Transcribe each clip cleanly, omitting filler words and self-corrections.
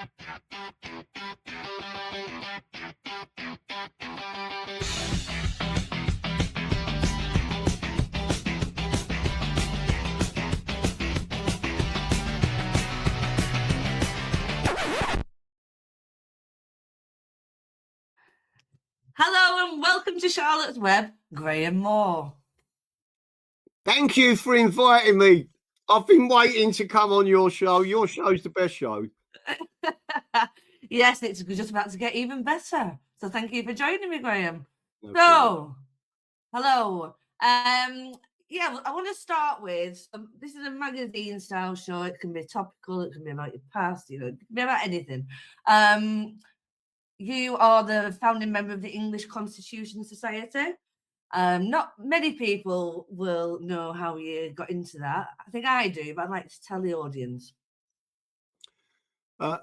Hello and welcome to Charlotte's Web, Graham Moore. Thank you for inviting me. I've been waiting to come on your show. Your show's the best show. Yes, it's just about to get even better. So thank you for joining me, Graham. No So, hello. Yeah, I want to start with, this is a magazine style show. It can be topical, it can be about your past, it can be about anything. You are the founding member of the English Constitution Society. Not many people will know how you got into that. I think I do, but I'd like to tell the audience.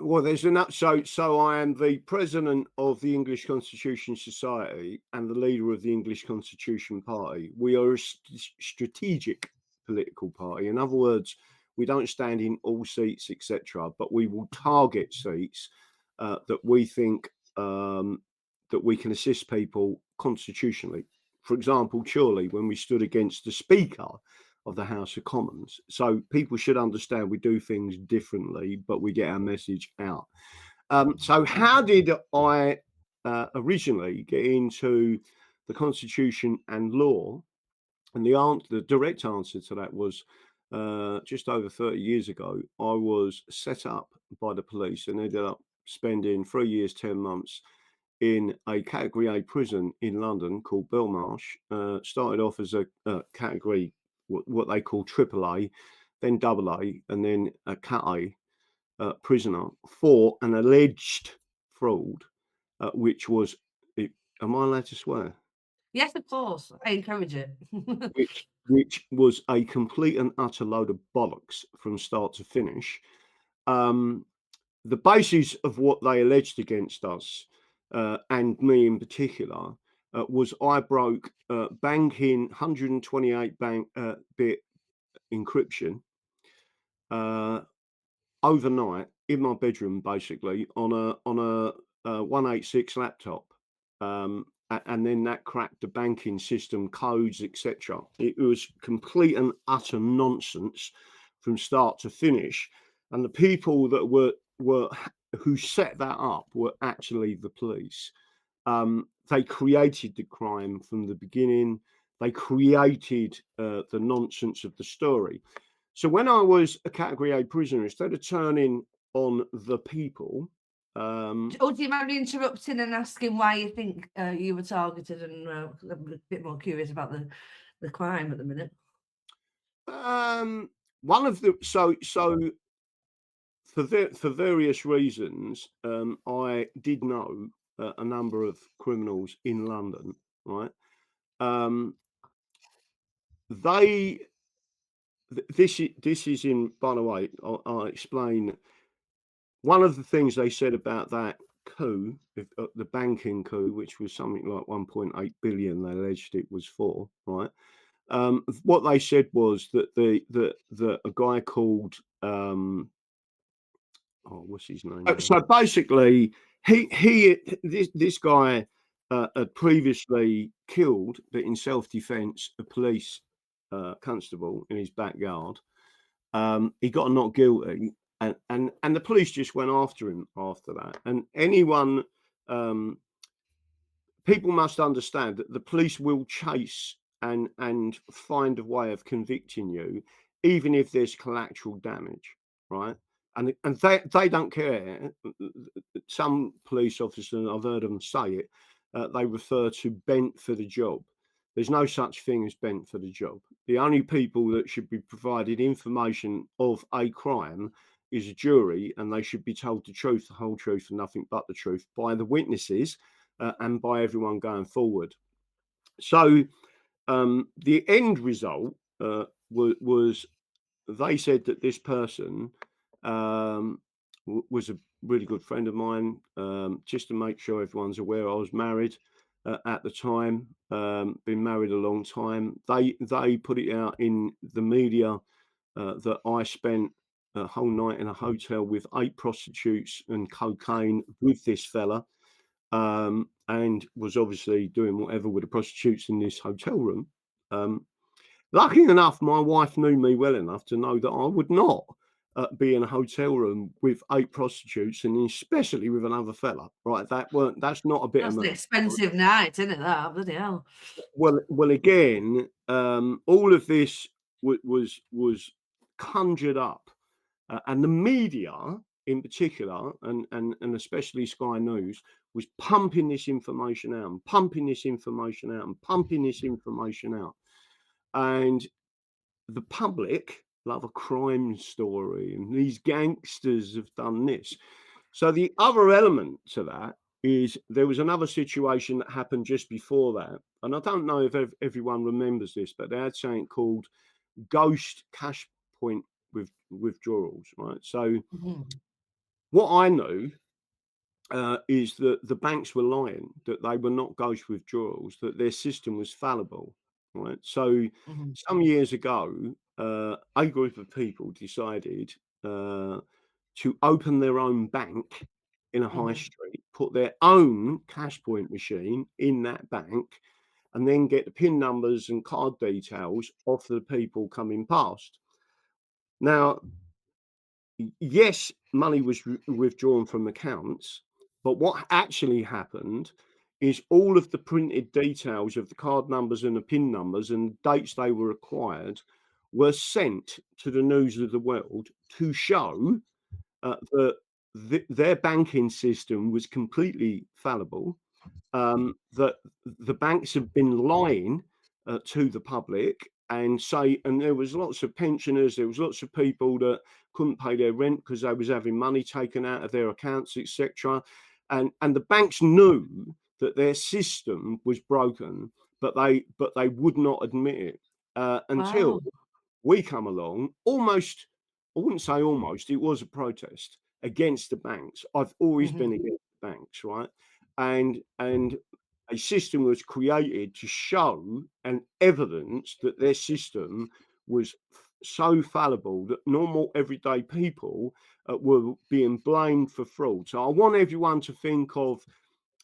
Well, there's enough. So I am the president of the English Constitution Society and the leader of the English Constitution Party. We are a strategic political party. In other words, we don't stand in all seats, etc., but we will target seats that we think that we can assist people constitutionally. For example, Chorley, when we stood against the Speaker of the House of Commons. So people should understand we do things differently, but we get our message out. So how did I originally get into the Constitution and law? And the direct answer to that was just over 30 years ago, I was set up by the police and ended up spending 3 years, 10 months in a Category A prison in London called Belmarsh. Started off as a category, what they call AAA, then AA, and then a Cat A prisoner for an alleged fraud, which was, am I allowed to swear? Yes, of course. I encourage it. which was a complete and utter load of bollocks from start to finish. The basis of what they alleged against us, and me in particular, was I broke banking 128 bit encryption overnight in my bedroom, basically on a 186 laptop, and then that cracked the banking system codes, etc. It was complete and utter nonsense from start to finish, and the people that were who set that up were actually the police. They created the crime from the beginning. They created the nonsense of the story. So when I was a Category A prisoner, instead of turning on the people, do you mind interrupting and asking why you think you were targeted? And I'm a bit more curious about the crime at the minute. One of the so for various reasons, I did know a number of criminals in London, right? This is in, by the way, I'll explain. One of the things they said about that coup, the banking coup, which was something like 1.8 billion, they alleged it was for, right? What they said was that the a guy called what's his name? So basically, this guy had previously killed, but in self-defense, a police constable in his backyard. He got not guilty, and the police just went after him after that. And anyone, people must understand that the police will chase and find a way of convicting you, even if there's collateral damage, right? And they don't care. Some police officers, I've heard them say it, they refer to bent for the job. There's no such thing as bent for the job. The only people that should be provided information of a crime is a jury, and they should be told the truth, the whole truth, and nothing but the truth by the witnesses and by everyone going forward. So the end result was they said that this person was a really good friend of mine. Just to make sure everyone's aware, I was married at the time, been married a long time. They put it out in the media that I spent a whole night in a hotel with 8 prostitutes and cocaine with this fella, and was obviously doing whatever with the prostitutes in this hotel room. Lucky enough, my wife knew me well enough to know that I would not be in a hotel room with 8 prostitutes, and especially with another fella. Right, that's not a bit That's of an me. expensive night, isn't it? That bloody hell. Well, again, all of this was conjured up, and the media in particular, and especially Sky News, was pumping this information out and pumping this information out and pumping this information out, and the public love a crime story, and these gangsters have done this. So the other element to that is there was another situation that happened just before that, and I don't know if everyone remembers this, but they had something called ghost cash point withdrawals, right? So what I knew is that the banks were lying, that they were not ghost withdrawals, that their system was fallible, right? So some years ago, a group of people decided to open their own bank in a high street, put their own cash point machine in that bank, and then get the PIN numbers and card details off the people coming past. Now, yes, money was withdrawn from accounts, but what actually happened is all of the printed details of the card numbers and the PIN numbers and dates they were acquired were sent to the news of the world to show that their banking system was completely fallible, that the banks have been lying to the public, and there was lots of pensioners, there was lots of people that couldn't pay their rent because they was having money taken out of their accounts, etc. And the banks knew that their system was broken, but they would not admit it until we come along. Almost, I wouldn't say almost, it was a protest against the banks. I've always been against the banks, right? And a system was created to show and evidence that their system was so fallible that normal everyday people were being blamed for fraud. So I want everyone to think of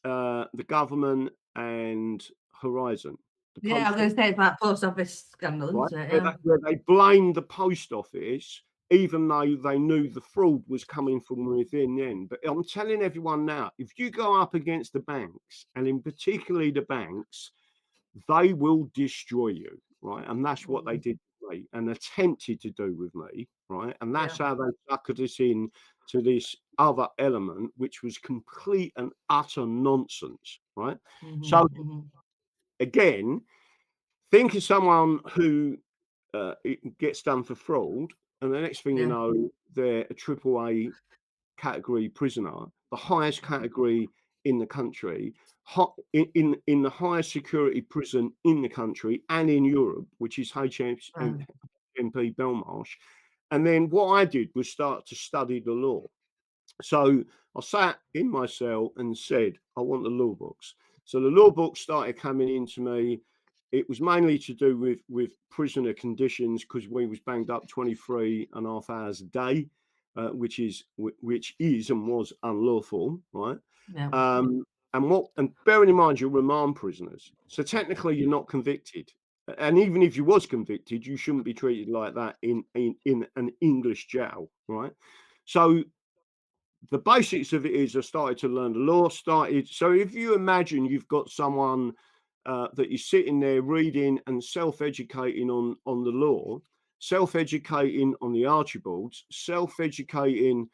the government and Horizon. Yeah, I was going to say it's that post office scandal, Right, isn't it? Yeah. where they blamed the post office, even though they knew the fraud was coming from within them. But I'm telling everyone now, if you go up against the banks, and in particularly the banks, they will destroy you, right? And that's what they did with me and attempted to do with me, right? And that's how they suckered us in to this other element, which was complete and utter nonsense, right? So again, think of someone who it gets done for fraud, and the next thing you know, they're a AAA category prisoner, the highest category in the country, in the highest security prison in the country and in Europe, which is HMP Belmarsh. And then what I did was start to study the law. So I sat in my cell and said, I want the law books. So the law books started coming into me. It was mainly to do with prisoner conditions, because we was banged up 23.5 hours a day, which is and was unlawful, right? And bearing in mind, you're remand prisoners, so technically you're not convicted. And even if you was convicted, you shouldn't be treated like that in an English jail, right? So the basics of it is I started to learn the law. So if you imagine you've got someone that is sitting there reading and self-educating on the law, self-educating on the Archibalds, self-educating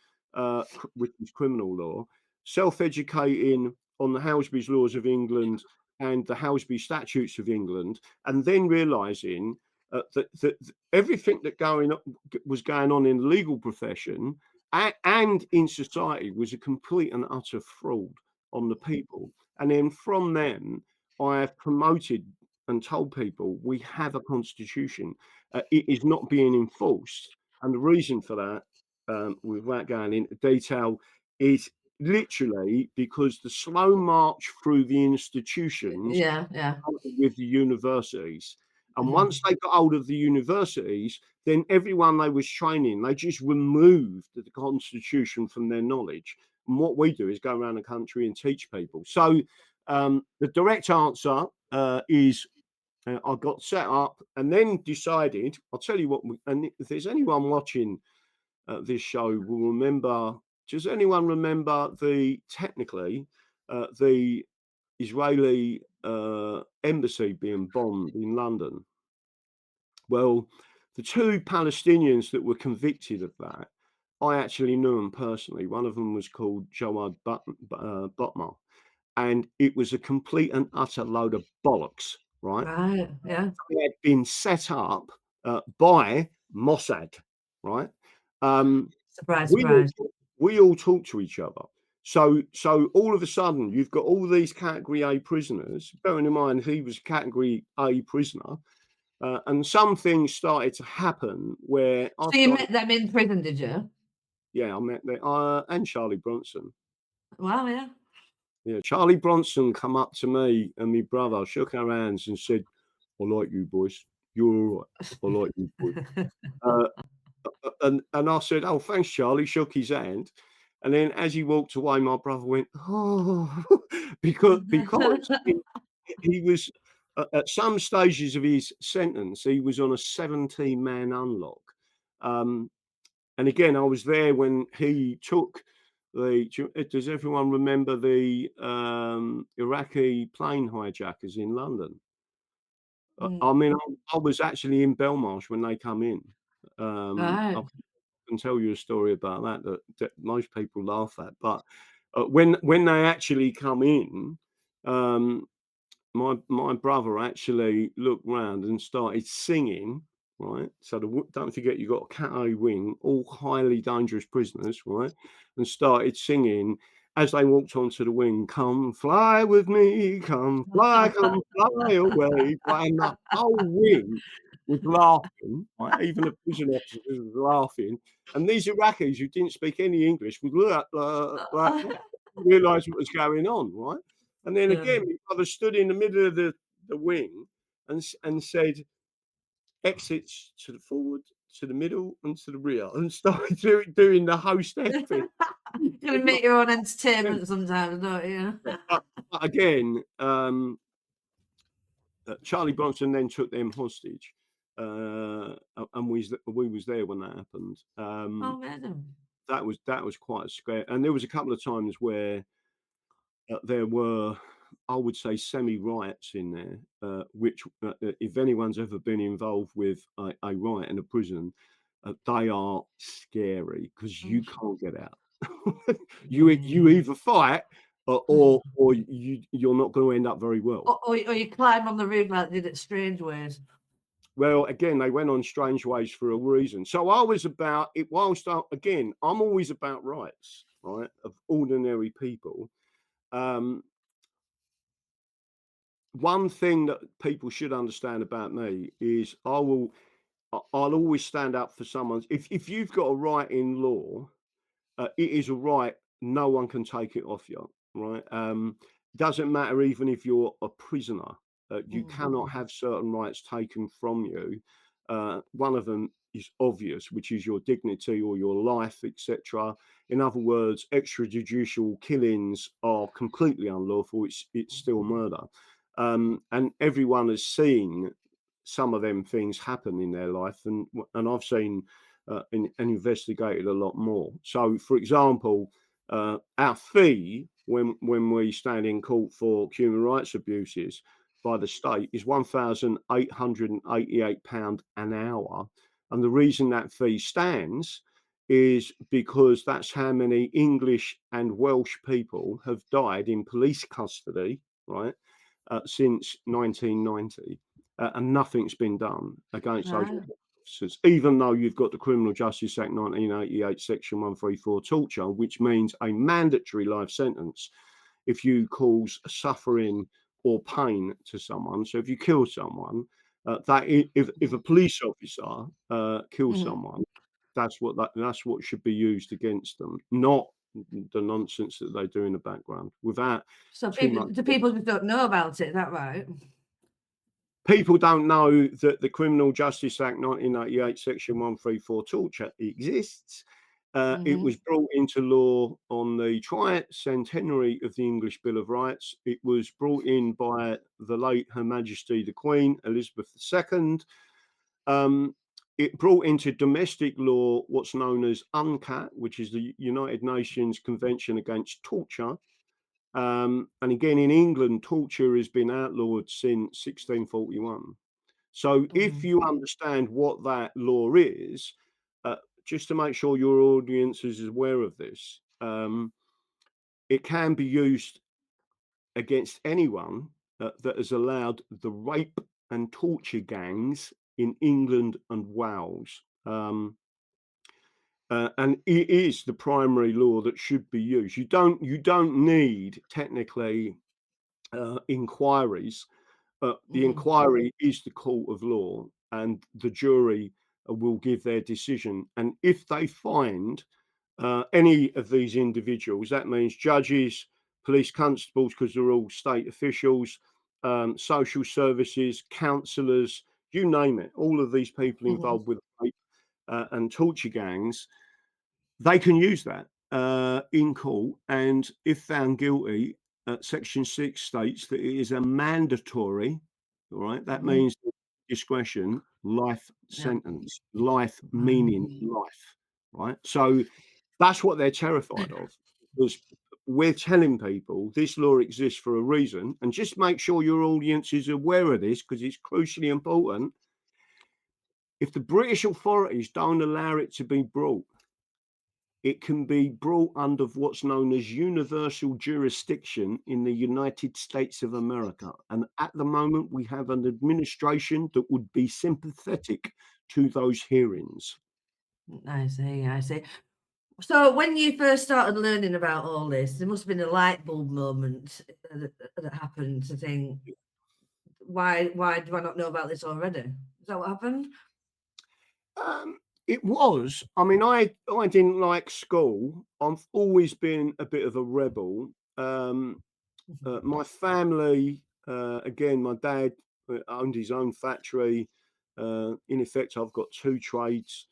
which is criminal law, self-educating on the Housby's Laws of England and the Housby Statutes of England, and then realizing that everything that was going on in the legal profession and in society was a complete and utter fraud on the people. And then from them, I have promoted and told people we have a constitution. It is not being enforced. And the reason for that, without going into detail, is literally because the slow march through the institutions with the universities And once they got hold of the universities, then everyone they was training, they just removed the constitution from their knowledge. And what we do is go around the country and teach people. So the direct answer is I got set up and then decided, I'll tell you what, and if there's anyone watching this show will remember, does anyone remember technically the Israeli embassy being bombed in London? Well, the two Palestinians that were convicted of that, I actually knew them personally. One of them was called Joad Botma, and it was a complete and utter load of bollocks, right? Right, yeah. They had been set up by Mossad, right? Surprise, We surprise. all talk to each other. So all of a sudden, you've got all these Category A prisoners. Bearing in mind, he was a Category A prisoner. And some things started to happen where So you met them in prison, did you? Yeah, I met them, and Charlie Bronson. Wow, yeah. Yeah, Charlie Bronson come up to me and my brother, shook our hands and said, "I like you boys. You're all right. I like you boys." And I said, "Oh, thanks, Charlie." Shook his hand, and then as he walked away, my brother went, "Oh," because he was at some stages of his sentence, he was on a 17-man unlock. And again, I was there when he took does everyone remember the Iraqi plane hijackers in London? I mean, I was actually in Belmarsh when they come in. Right. I can tell you a story about that most people laugh at, but when they actually come in, my brother actually looked round and started singing, right? So don't forget, you got a Cat A wing, all highly dangerous prisoners, right? And started singing as they walked onto the wing, "Come fly with me, come fly away." And the whole wing was laughing, right? Even the prison officers was laughing. And these Iraqis who didn't speak any English would look like realise what was going on, right? And then again, my brother stood in the middle of the wing and said, "Exits to the forward, to the middle, and to the rear," and started doing the hostess thing. You can make your own entertainment sometimes, don't you? But again, Charlie Bronson then took them hostage, and we was there when that happened. Oh, madam. That was quite scary, and there was a couple of times where there were, I would say, semi-riots in there, which, if anyone's ever been involved with a riot in a prison, they are scary because you can't get out. You either fight or you're not going to end up very well. Or you climb on the roof like they did at Strange Ways. Well, again, they went on strange ways for a reason. So I was about it. Whilst again, I'm always about rights, right, of ordinary people. One thing that people should understand about me is I'll always stand up for someone's. If you've got a right in law, it is a right. No one can take it off you, right? Doesn't matter even if you're a prisoner. You cannot have certain rights taken from you. One of them is obvious, which is your dignity or your life, etc. In other words, extrajudicial killings are completely unlawful. It's still murder. And everyone has seen some of them things happen in their life, and I've seen and investigated a lot more. So, for example, our fee when we stand in court for human rights abuses by the state is £1,888 an hour, and the reason that fee stands is because that's how many English and Welsh people have died in police custody, right? Since 1990, and nothing's been done against those officers, even though you've got the Criminal Justice Act 1988, Section 134, torture, which means a mandatory life sentence if you cause suffering or pain to someone. So if you kill someone, if a police officer kills someone, that's what should be used against them, not the nonsense that they do in the background. Without So the people just don't know about it. Is that right? People don't know that the Criminal Justice Act 1988, Section 134, torture exists. It was brought into law on the tricentenary of the English Bill of Rights. It was brought in by the late Her Majesty the Queen, Elizabeth II. It brought into domestic law what's known as UNCAT, which is the United Nations Convention Against Torture. And again, in England, torture has been outlawed since 1641. So if you understand what that law is, just to make sure your audience is aware of this, it can be used against anyone that has allowed the rape and torture gangs in England and Wales. And it is the primary law that should be used. You don't need technically inquiries. The inquiry is the court of law, and the jury will give their decision. And if they find any of these individuals, that means judges, police constables, because they're all state officials, social services, counsellors, you name it, all of these people involved with rape and torture gangs, they can use that in court. And if found guilty, Section 6 states that it is a mandatory, all right, that means discretion, life sentence, life meaning life, right? So that's what they're terrified of, because we're telling people this law exists for a reason. And just make sure your audience is aware of this, because it's crucially important. If the British authorities don't allow it to be brought, it can be brought under what's known as universal jurisdiction in the United States of America. And at the moment, we have an administration that would be sympathetic to those hearings. I see. So when you first started learning about all this, there must have been a light bulb moment that happened to think, why do I not know about this already? Is that what happened? It was. I mean, I didn't like school. I've always been a bit of a rebel. My family, again, my dad owned his own factory. In effect, I've got two trades.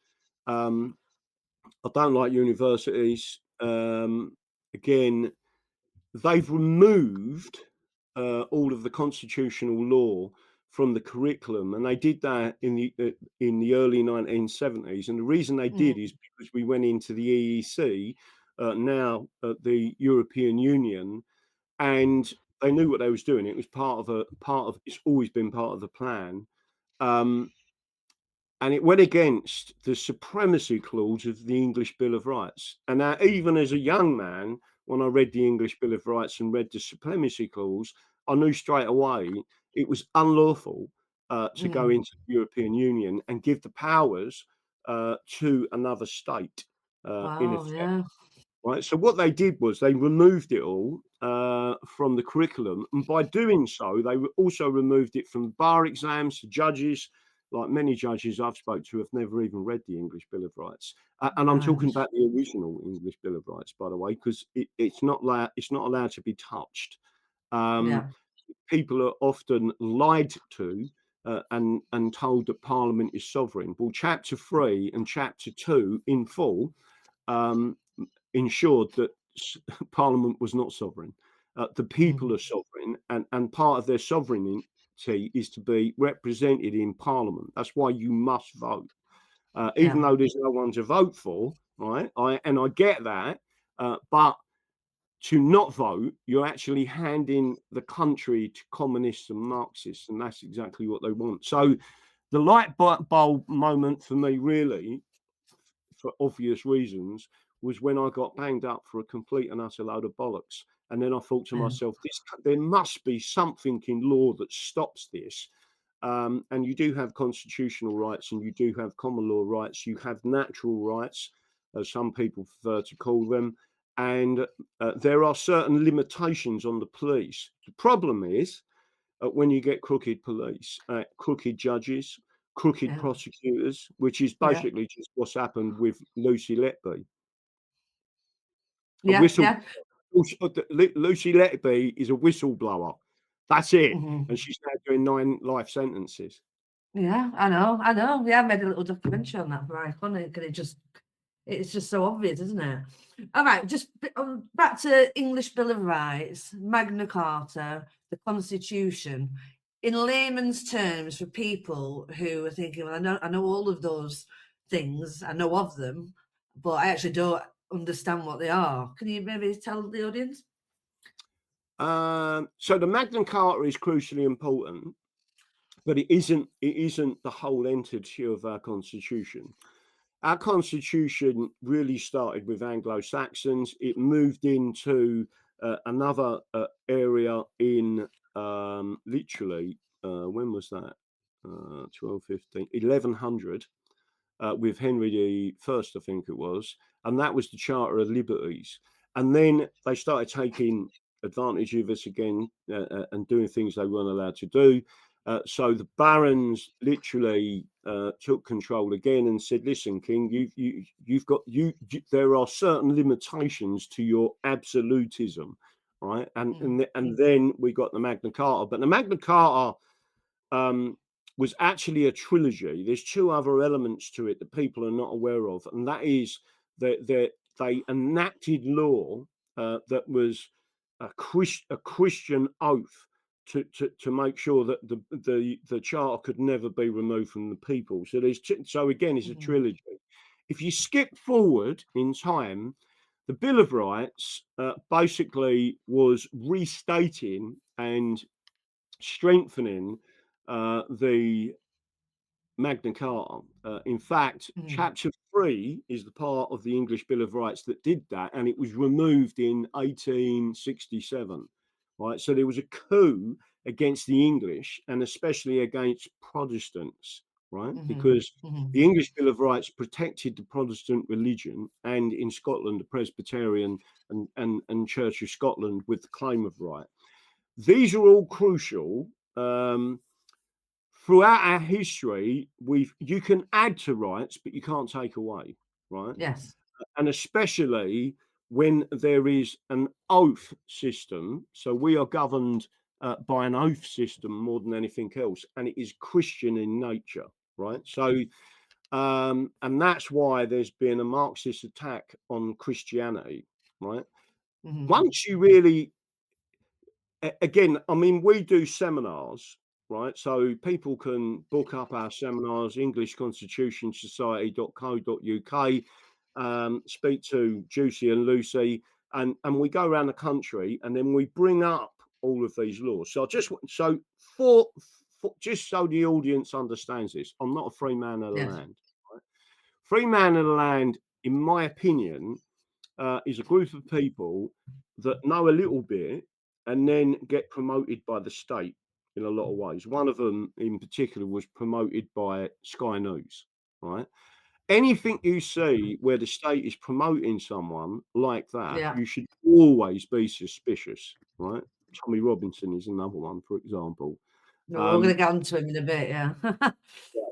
I don't like universities. Again, they've removed all of the constitutional law from the curriculum, and they did that in the early 1970s. And the reason they did is because we went into the EEC, now the European Union, and they knew what they was doing. It was part of. It's always been part of the plan. And it went against the supremacy clause of the English Bill of Rights. And now, even as a young man, when I read the English Bill of Rights and read the supremacy clause, I knew straight away it was unlawful to go into the European Union and give the powers to another state. In effect. Right. So what they did was they removed it all from the curriculum. And by doing so, they also removed it from bar exams to judges. Like many judges I've spoke to have never even read the English Bill of Rights. And I'm talking about the original English Bill of Rights, by the way, because it's not allowed to be touched. People are often lied to and told that Parliament is sovereign. Well, Chapter 3 and Chapter 2 in full ensured that Parliament was not sovereign. The people are sovereign, and part of their sovereignty is to be represented in Parliament. That's why you must vote, even though there's no one to vote for, right? I get that, but to not vote, you're actually handing the country to communists and Marxists, and that's exactly what they want. So the light bulb moment for me, really, for obvious reasons, was when I got banged up for a complete and utter load of bollocks. And then I thought to myself, there must be something in law that stops this. And you do have constitutional rights, and you do have common law rights. You have natural rights, as some people prefer to call them. And there are certain limitations on the police. The problem is when you get crooked police, crooked judges, crooked prosecutors, which is basically just what's happened with Lucy Letby. Lucy Letby is a whistleblower. That's it. Mhm. And she's now doing 9 life sentences. Yeah, I know. Yeah, I made a little documentary on that for Iconic, and it's just so obvious, isn't it? All right, just back to English Bill of Rights, Magna Carta, the Constitution. In layman's terms, for people who are thinking, well, I know all of those things, I know of them, but I actually don't understand what they are. Can you maybe tell the audience? So the Magna Carta is crucially important, but it isn't the whole entity of our constitution. Our constitution really started with Anglo-Saxons. It moved into another area in literally, when was that? 12, 15, 1100, with Henry I, I think it was. And that was the Charter of Liberties. And then they started taking advantage of us again and doing things they weren't allowed to do. So the barons literally took control again and said, "Listen, King, you've got there are certain limitations to your absolutism, right?" And then we got the Magna Carta, but the Magna Carta was actually a trilogy. There's 2 other elements to it that people are not aware of, and that is that they enacted law that was a Christian oath to make sure that the charter could never be removed from the people. So so again, it's a trilogy. If you skip forward in time, the Bill of Rights basically was restating and strengthening the Magna Carta. In fact, Chapter 3 is the part of the English Bill of Rights that did that, and it was removed in 1867. Right, so there was a coup against the English, and especially against Protestants, right? Because the English Bill of Rights protected the Protestant religion, and in Scotland, the Presbyterian and Church of Scotland with the claim of right. These are all crucial. Throughout our history, you can add to rights, but you can't take away, right? Yes. And especially when there is an oath system. So we are governed by an oath system more than anything else, and it is Christian in nature, right? So, and that's why there's been a Marxist attack on Christianity, right? Once you really, again, I mean, we do seminars, right? So people can book up our seminars, englishconstitutionsociety.co.uk, speak to Juicy and Lucy, and we go around the country, and then we bring up all of these laws. So just so the audience understands this, I'm not a free man of the land. Right? Free man of the land, in my opinion, is a group of people that know a little bit and then get promoted by the state in a lot of ways. One of them in particular was promoted by Sky News, right? Anything you see where the state is promoting someone like that, you should always be suspicious, right? Tommy Robinson is another one, for example. No, we're going to get onto him in a bit, yeah.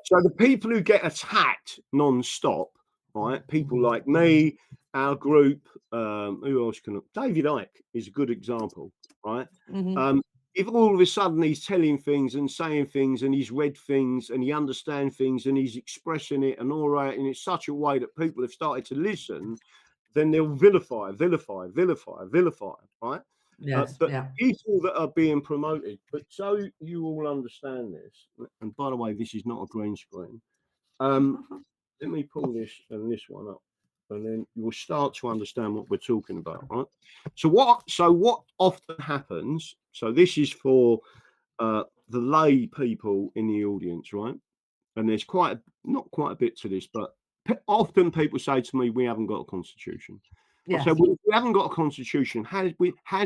So the people who get attacked non-stop, right? People like me, our group, who else can... David Icke is a good example, right? If all of a sudden he's telling things and saying things and he's read things and he understands things and he's expressing it and all right, and it's such a way that people have started to listen, then they'll vilify, right? Yes, But yeah. people that are being promoted, but so you all understand this, and by the way, this is not a green screen. Let me pull this and this one up, and then you'll start to understand what we're talking about, right? So what often happens, so this is for the lay people in the audience, right? And there's not quite a bit to this, but often people say to me, we haven't got a constitution. Yes. So well, if we haven't got a constitution, how do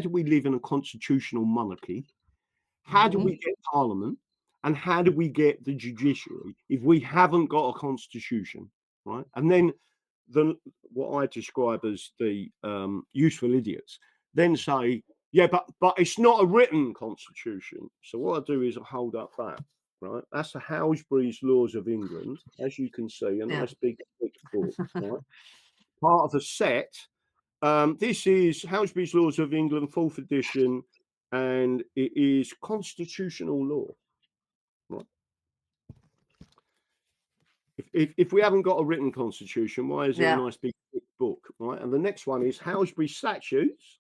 we live in a constitutional monarchy? How do we get parliament? And how do we get the judiciary if we haven't got a constitution, right? And then what I describe as the useful idiots then say, yeah, but it's not a written constitution. So what I do is I hold up that, right? That's the Halsbury's Laws of England, as you can see, a nice big thick book, right? Part of a set. This is Halsbury's Laws of England, 4th edition. and it is constitutional law. Right? If we haven't got a written constitution, why is there a nice big thick book? Right, and the next one is Halsbury Statutes,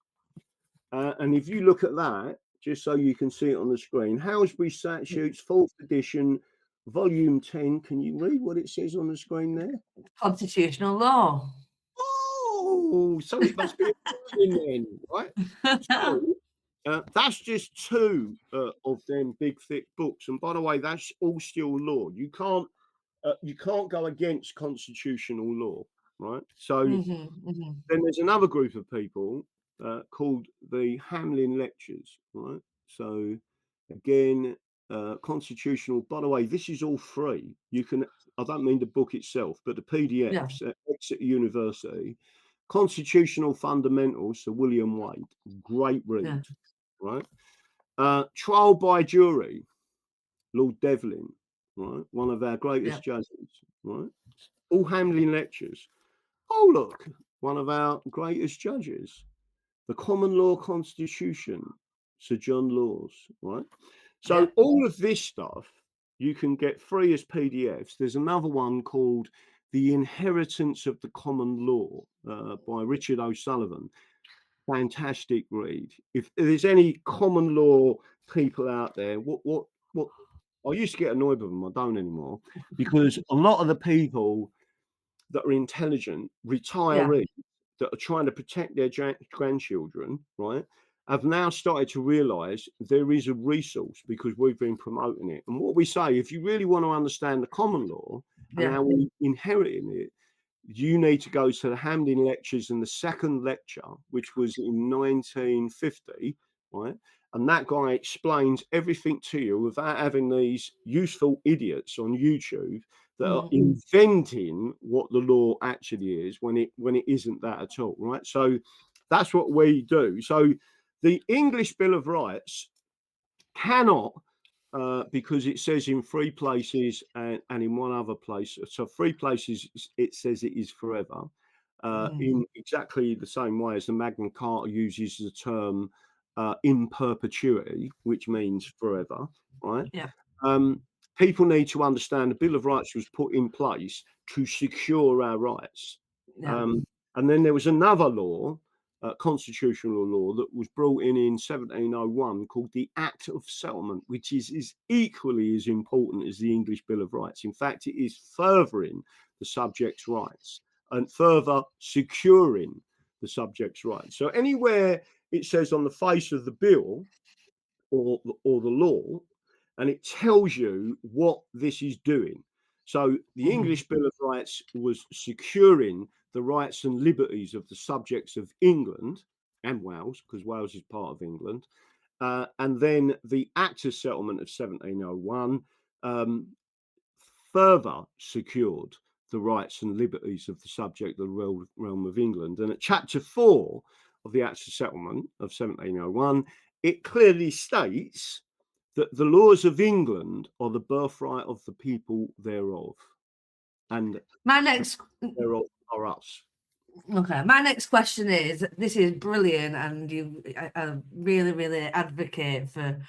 and if you look at that, just so you can see it on the screen, Halsbury Statutes, 4th edition, volume 10. Can you read what it says on the screen there? Constitutional law. Oh, so it must be in then, right? So, that's just two of them big thick books, and by the way, that's all still law. You can't go against constitutional law, right? So then there's another group of people called the Hamlin Lectures, right? So again, constitutional. By the way, this is all free. You can. I don't mean the book itself, but the PDFs at Exeter University. Constitutional Fundamentals, so William Wade, great read, right? Trial by Jury, Lord Devlin, right? One of our greatest judges, right? All Hamlin Lectures. Oh, look, one of our greatest judges. The Common Law Constitution, Sir John Laws, right? So all of this stuff you can get free as PDFs. There's another one called The Inheritance of the Common Law by Richard O'Sullivan. Fantastic read. If there's any common law people out there, what I used to get annoyed with them, I don't anymore, because a lot of the people that are intelligent, retirees that are trying to protect their grandchildren, right, have now started to realise there is a resource because we've been promoting it. And what we say, if you really want to understand the common law and how we inheriting it, you need to go to the Hamlin Lectures and the second lecture, which was in 1950, right? And that guy explains everything to you without having these useful idiots on YouTube that are inventing what the law actually is when it isn't that at all, right? So that's what we do. So the English Bill of Rights cannot, because it says in 3 places and in one other place. So 3 places it says it is forever, in exactly the same way as the Magna Carta uses the term in perpetuity, which means forever, right? People need to understand the Bill of Rights was put in place to secure our rights. And then there was another law, constitutional law, that was brought in 1701 called the Act of Settlement, which is equally as important as the English Bill of Rights. In fact, it is furthering the subject's rights and further securing the subject's rights. So anywhere it says on the face of the bill or the law, and it tells you what this is doing. So the English Bill of Rights was securing the rights and liberties of the subjects of England and Wales, because Wales is part of England. And then the Act of Settlement of 1701 further secured the rights and liberties of the subject of the realm of England. And at Chapter 4 of the Act of Settlement of 1701, it clearly states that the laws of England are the birthright of the people thereof, and my next thereof are us. Okay, my next question is: this is brilliant, and you really advocate for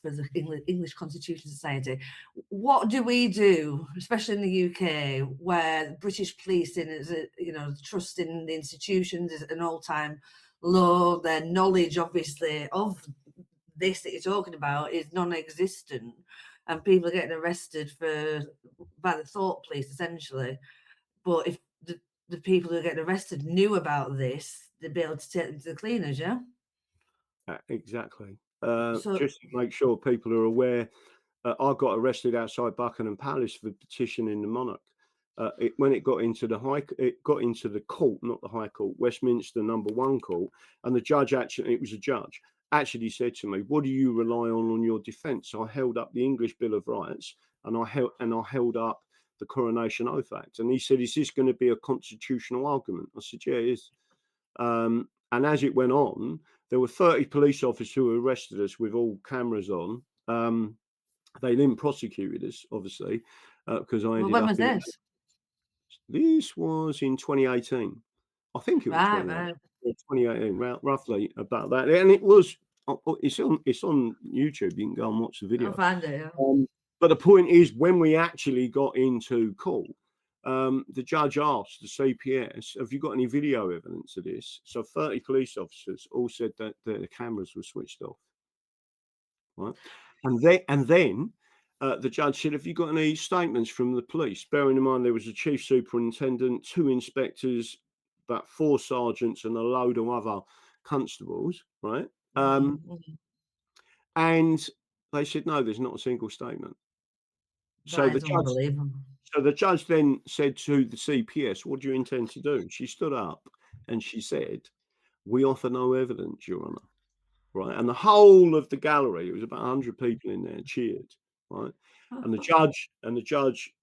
the English Constitution Society. What do we do, especially in the UK, where British policing is, trust in the institutions is an all-time low? Their knowledge, obviously, of this that you're talking about is non-existent, and people are getting arrested by the thought police, essentially. But if the people who are getting arrested knew about this, they'd be able to take them to the cleaners, Exactly. Just to make sure people are aware, I got arrested outside Buckingham Palace for petitioning the monarch. When it got into the court, not the High Court, Westminster number 1 court, and the judge it was a judge, actually said to me, "What do you rely on your defence?" I held up the English Bill of Rights, and I held up the Coronation Oath Act, and he said, "Is this going to be a constitutional argument?" I said, "Yeah, it is." And as it went on, there were 30 police officers who arrested us with all cameras on. They then prosecuted us, obviously, because I ended when up. was this? This was in 2018. I think it was 2018, Right. 2018, roughly about that. And it was, it's on YouTube. You can go and watch the video. I'll find it. Yeah. But the point is, when we actually got into court, the judge asked the CPS, "Have you got any video evidence of this?" So 30 police officers all said that the cameras were switched off. Right, and then the judge said, "Have you got any statements from the police?" Bearing in mind there was a chief superintendent, 2 inspectors, about 4 sergeants, and a load of other constables. Right, and they said, "No, there's not a single statement." So That is unbelievable. the judge then said to the CPS, "What do you intend to do?" She stood up and she said, "We offer no evidence, Your Honour." Right, and the whole of the gallery, it was about 100 people in there, cheered. Right, and the judge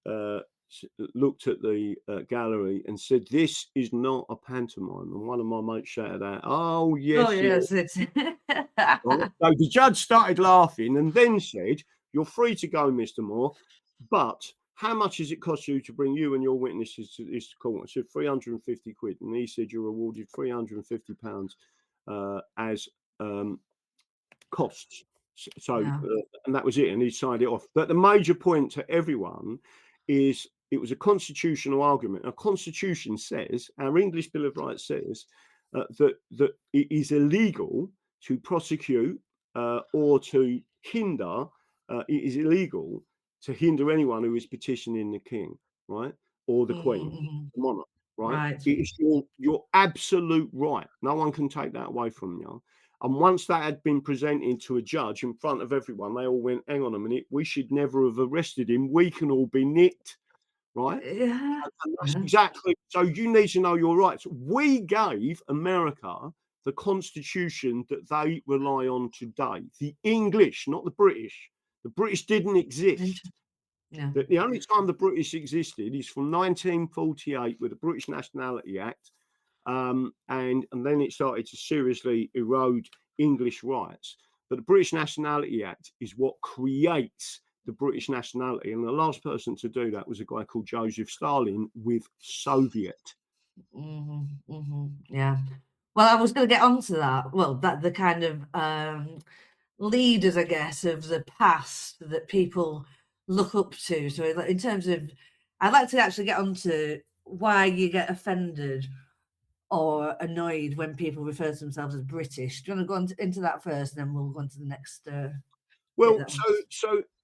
looked at the gallery and said, "This is not a pantomime." And one of my mates shouted out, "Oh yes, Oh yes, it's Right? So the judge started laughing and then said, "You're free to go, Mr. Moore, but how much does it cost you to bring you and your witnesses to this court?" I said, 350 quid. And he said, "You're awarded £350 as costs." So, yeah. and that was it. And he signed it off. But the major point to everyone is it was a constitutional argument. Our constitution says, our English Bill of Rights says that it is illegal to prosecute or to hinder. It is illegal to hinder anyone who is petitioning the king, right, or the queen, the monarch, right? Right. It is your absolute right. No one can take that away from you. And once that had been presented to a judge in front of everyone, they all went, "Hang on a minute, we should never have arrested him. We can all be nicked," right? Yeah. And that's exactly. So you need to know your rights. We gave America the constitution that they rely on today. The English, not the British. The British didn't exist. Yeah. The only time the British existed is from 1948 with the British Nationality Act. And then it started to seriously erode English rights. But the British Nationality Act is what creates the British nationality. And the last person to do that was a guy called Joseph Stalin with Soviet. Yeah. Well, I was going to get onto that. Well, that the kind of leaders, I guess, of the past that people look up to. So in terms of, I'd like to actually get onto why you get offended or annoyed when people refer to themselves as British. Do you want to go into that first, and then we'll go on to the next? Well,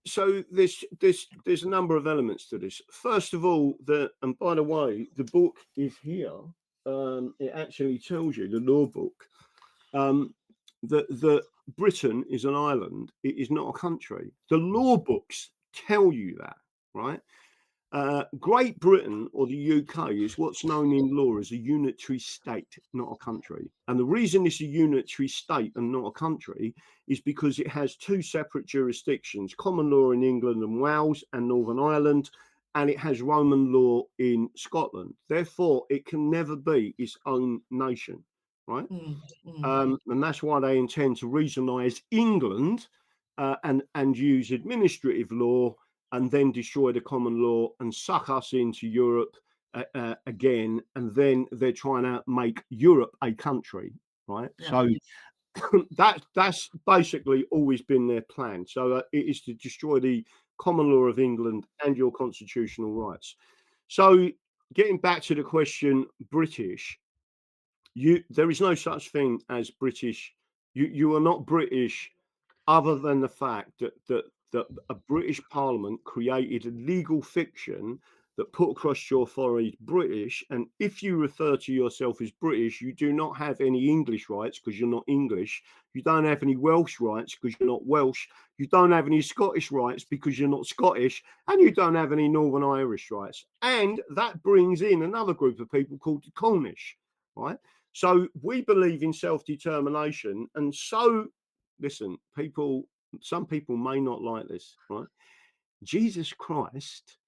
so there's a number of elements to this. First of all, and by the way, the book is here. It actually tells you, the law book, that Britain is an island. It is not a country. The law books tell you that, right? Great Britain, or the UK, is what's known in law as a unitary state, not a country. And the reason it's a unitary state and not a country is because it has 2 separate jurisdictions: common law in England and Wales and Northern Ireland, and it has Roman law in Scotland. Therefore, it can never be its own nation, right? And that's why they intend to regionalise England and use administrative law, and then destroy the common law and suck us into Europe again. And then they're trying to make Europe a country, right? Yeah. So that's basically always been their plan. So it is to destroy the common law of England and your constitutional rights. So getting back to the question, British, there is no such thing as British. You are not British, other than the fact that a British Parliament created a legal fiction that put across your forehead British. And if you refer to yourself as British, you do not have any English rights because you're not English. You don't have any Welsh rights because you're not Welsh. You don't have any Scottish rights because you're not Scottish. And you don't have any Northern Irish rights. And that brings in another group of people called the Cornish, right? So we believe in self-determination. And so, listen, some people may not like this, right? Jesus Christ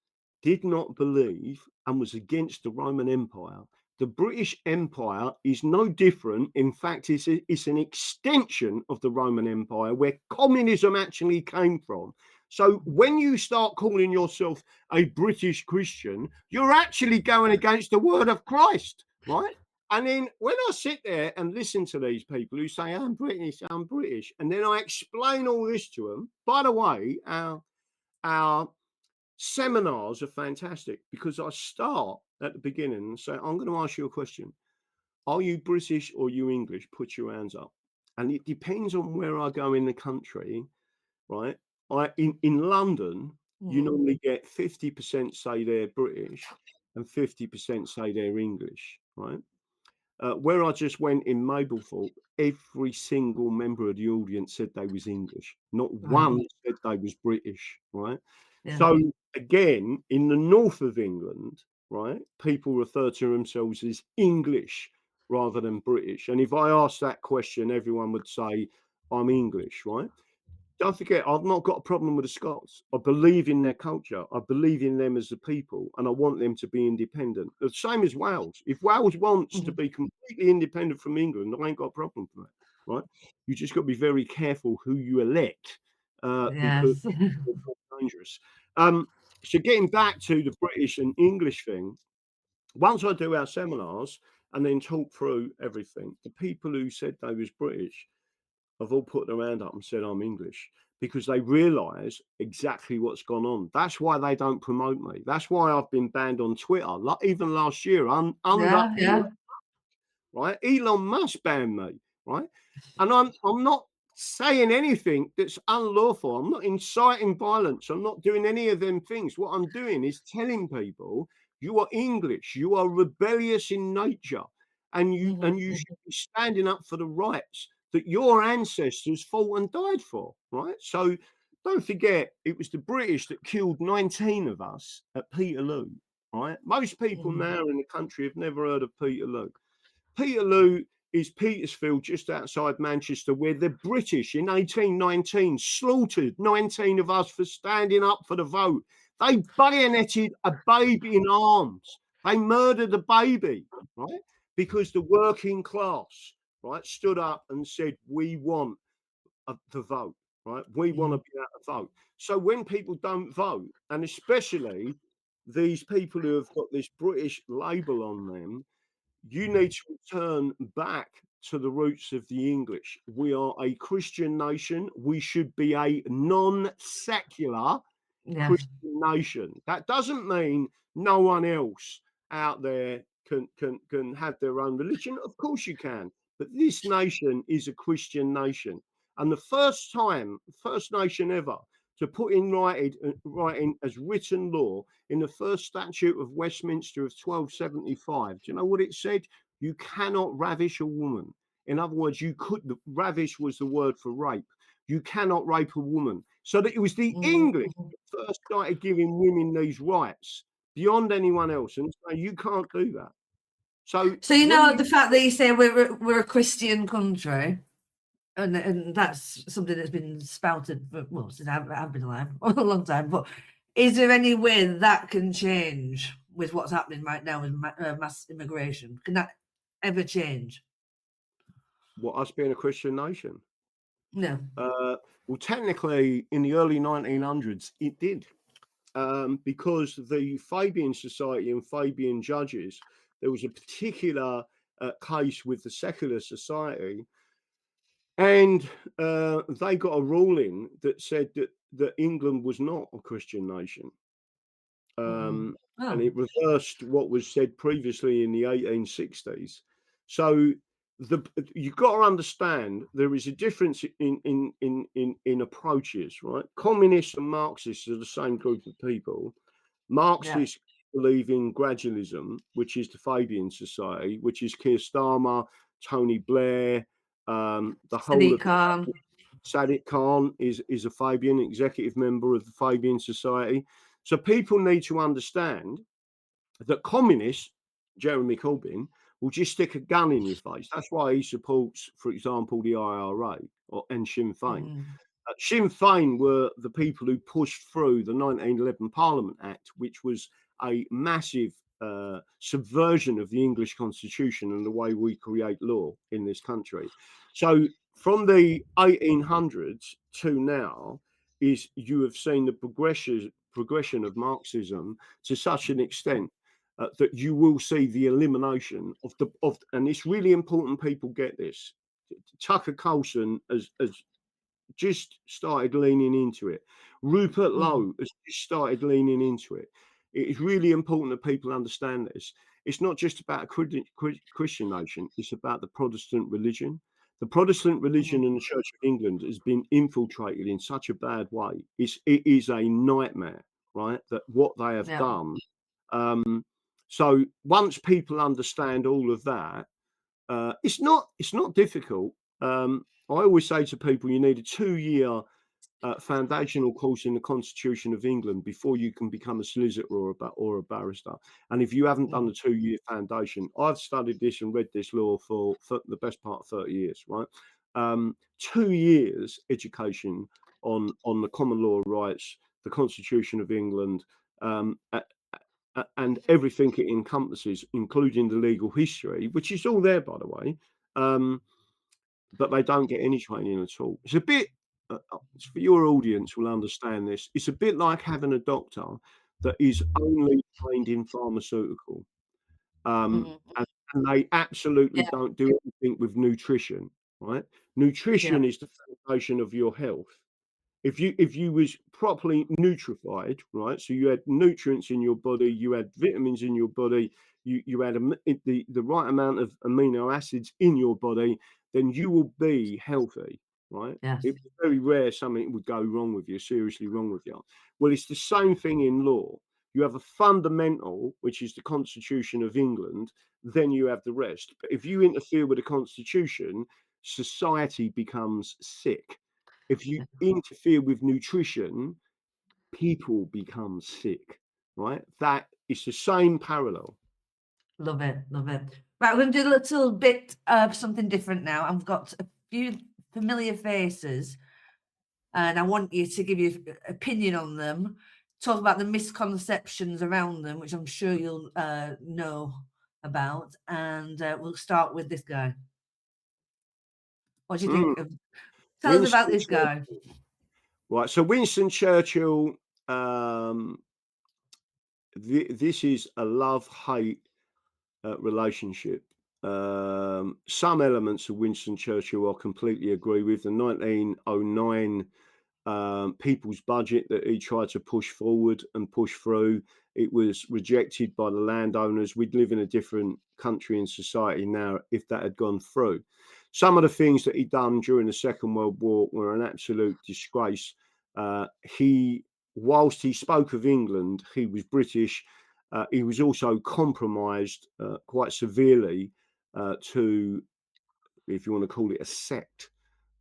did not believe and was against the Roman Empire. The British Empire is no different. In fact, it's an extension of the Roman Empire, where communism actually came from. So when you start calling yourself a British Christian, you're actually going against the word of Christ, right? And then when I sit there and listen to these people who say, I'm British, and then I explain all this to them, by the way, our seminars are fantastic because I start at the beginning and say, I'm going to ask you a question. Are you British or you English? Put your hands up. And it depends on where I go in the country, right? In London, you normally get 50% say they're British and 50% say they're English, right? Where I just went in Mablethorpe, every single member of the audience said they was English. Not one said they was British, right? Yeah. So again, in the north of England, right, people refer to themselves as English rather than British. And if I asked that question, everyone would say, I'm English, right? Don't forget, I've not got a problem with the Scots. I believe in their culture. I believe in them as a people, and I want them to be independent. The same as Wales. If Wales wants to be completely independent from England, I ain't got a problem with that, right? You just got to be very careful who you elect because Yes. it's dangerous. So getting back to the British and English thing, once I do our seminars and then talk through everything, the people who said they was British have all put their hand up and said I'm English because they realise exactly what's gone on. That's why they don't promote me. That's why I've been banned on Twitter. Like even last year, Yeah. right? Elon Musk banned me, right? And I'm not saying anything that's unlawful. I'm not inciting violence. I'm not doing any of them things. What I'm doing is telling people you are English, you are rebellious in nature, and you should be standing up for the rights that your ancestors fought and died for, right? So don't forget, it was the British that killed 19 of us at Peterloo, right? Most people now in the country have never heard of Peterloo. Peterloo is Petersfield, just outside Manchester, where the British in 1819 slaughtered 19 of us for standing up for the vote. They bayoneted a baby in arms. They murdered a baby, right? Because the working class, right, stood up and said, we want the vote, right? We want to be able to vote. So when people don't vote, and especially these people who have got this British label on them, you need to return back to the roots of the English. We are a Christian nation. We should be a non-secular Christian nation. That doesn't mean no one else out there can have their own religion. Of course you can. But this nation is a Christian nation. And the first nation ever to put in writing as written law in the first statute of Westminster of 1275. Do you know what it said? You cannot ravish a woman. In other words, ravish was the word for rape. You cannot rape a woman. So that it was the English that first started giving women these rights beyond anyone else. And so you can't do that. So you know, the fact that you say we're a Christian country, and that's something that's been spouted for, well, since I've been alive a long time. But is there any way that can change with what's happening right now with mass immigration? Can that ever change? What, us being a Christian nation? No. Well, technically, in the early 1900s, it did. Because the Fabian Society and Fabian judges, there was a particular case with the secular society, and they got a ruling that said that England was not a Christian nation. And it reversed what was said previously in the 1860s. So you've got to understand there is a difference in approaches, right? Communists and Marxists are the same group of people. Marxists believe in gradualism, which is the Fabian Society, which is Keir Starmer, Tony Blair, the whole of Sadiq Khan is a Fabian, executive member of the Fabian Society. So people need to understand that communists, Jeremy Corbyn, will just stick a gun in your face. That's why he supports, for example, the IRA and Sinn Féin. Sinn Féin were the people who pushed through the 1911 Parliament Act, which was a massive subversion of the English constitution and the way we create law in this country. So from the 1800s to now, you have seen the progression of Marxism to such an extent that you will see the elimination of, and it's really important people get this. Tucker Carlson has just started leaning into it. Rupert Lowe has just started leaning into it. It is really important that people understand this. It's not just about a Christian nation, it's about the Protestant religion. The Protestant religion in the Church of England has been infiltrated in such a bad way. It is a nightmare, right? That what they have done. So once people understand all of that, it's not difficult. I always say to people, you need a 2-year foundational course in the Constitution of England before you can become a solicitor or a barrister. And if you haven't done the 2-year foundation, I've studied this and read this law for the best part of 30 years, right? 2 years education on the common law rights, the Constitution of England, and everything it encompasses, including the legal history, which is all there, by the way. But they don't get any training at all. It's a bit, for your audience will understand this, it's a bit like having a doctor that is only trained in pharmaceutical. And they absolutely don't do anything with nutrition, right? Nutrition is the foundation of your health. If you was properly nutrified, right? So you had nutrients in your body, you had vitamins in your body, you had the right amount of amino acids in your body, then you will be healthy, right? It's very rare something would go wrong with you, seriously wrong with you. Well, it's the same thing in law. You have a fundamental, which is the Constitution of England, then you have the rest. But if you interfere with the Constitution, society becomes sick. If you interfere with nutrition, people become sick, right? That is the same parallel. Love it, love it. Right, we're going to do a little bit of something different now. I've got a few familiar faces, and I want you to give your opinion on them, talk about the misconceptions around them, which I'm sure you'll know about, and we'll start with this guy. What do you think of? Tell us about this guy. Right, so Winston Churchill, this is a love-hate relationship. Some elements of Winston Churchill I completely agree with. The 1909 people's budget that he tried to push forward and push through, it was rejected by the landowners. We'd live in a different country and society now if that had gone through. Some of the things that he'd done during the Second World War were an absolute disgrace. Whilst he spoke of England, he was British. He was also compromised quite severely to, if you want to call it, a sect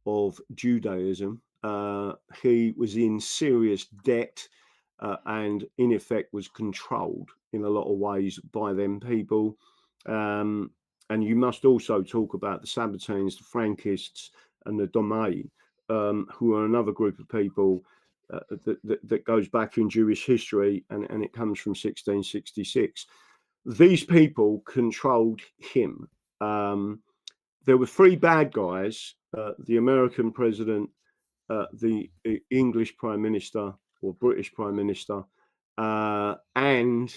of Judaism. He was in serious debt and in effect was controlled in a lot of ways by them people. And you must also talk about the Sabbatines, the Frankists and the Domain, who are another group of people that goes back in Jewish history, and it comes from 1666. These people controlled him. There were three bad guys, the American president, the English Prime Minister or British Prime Minister, and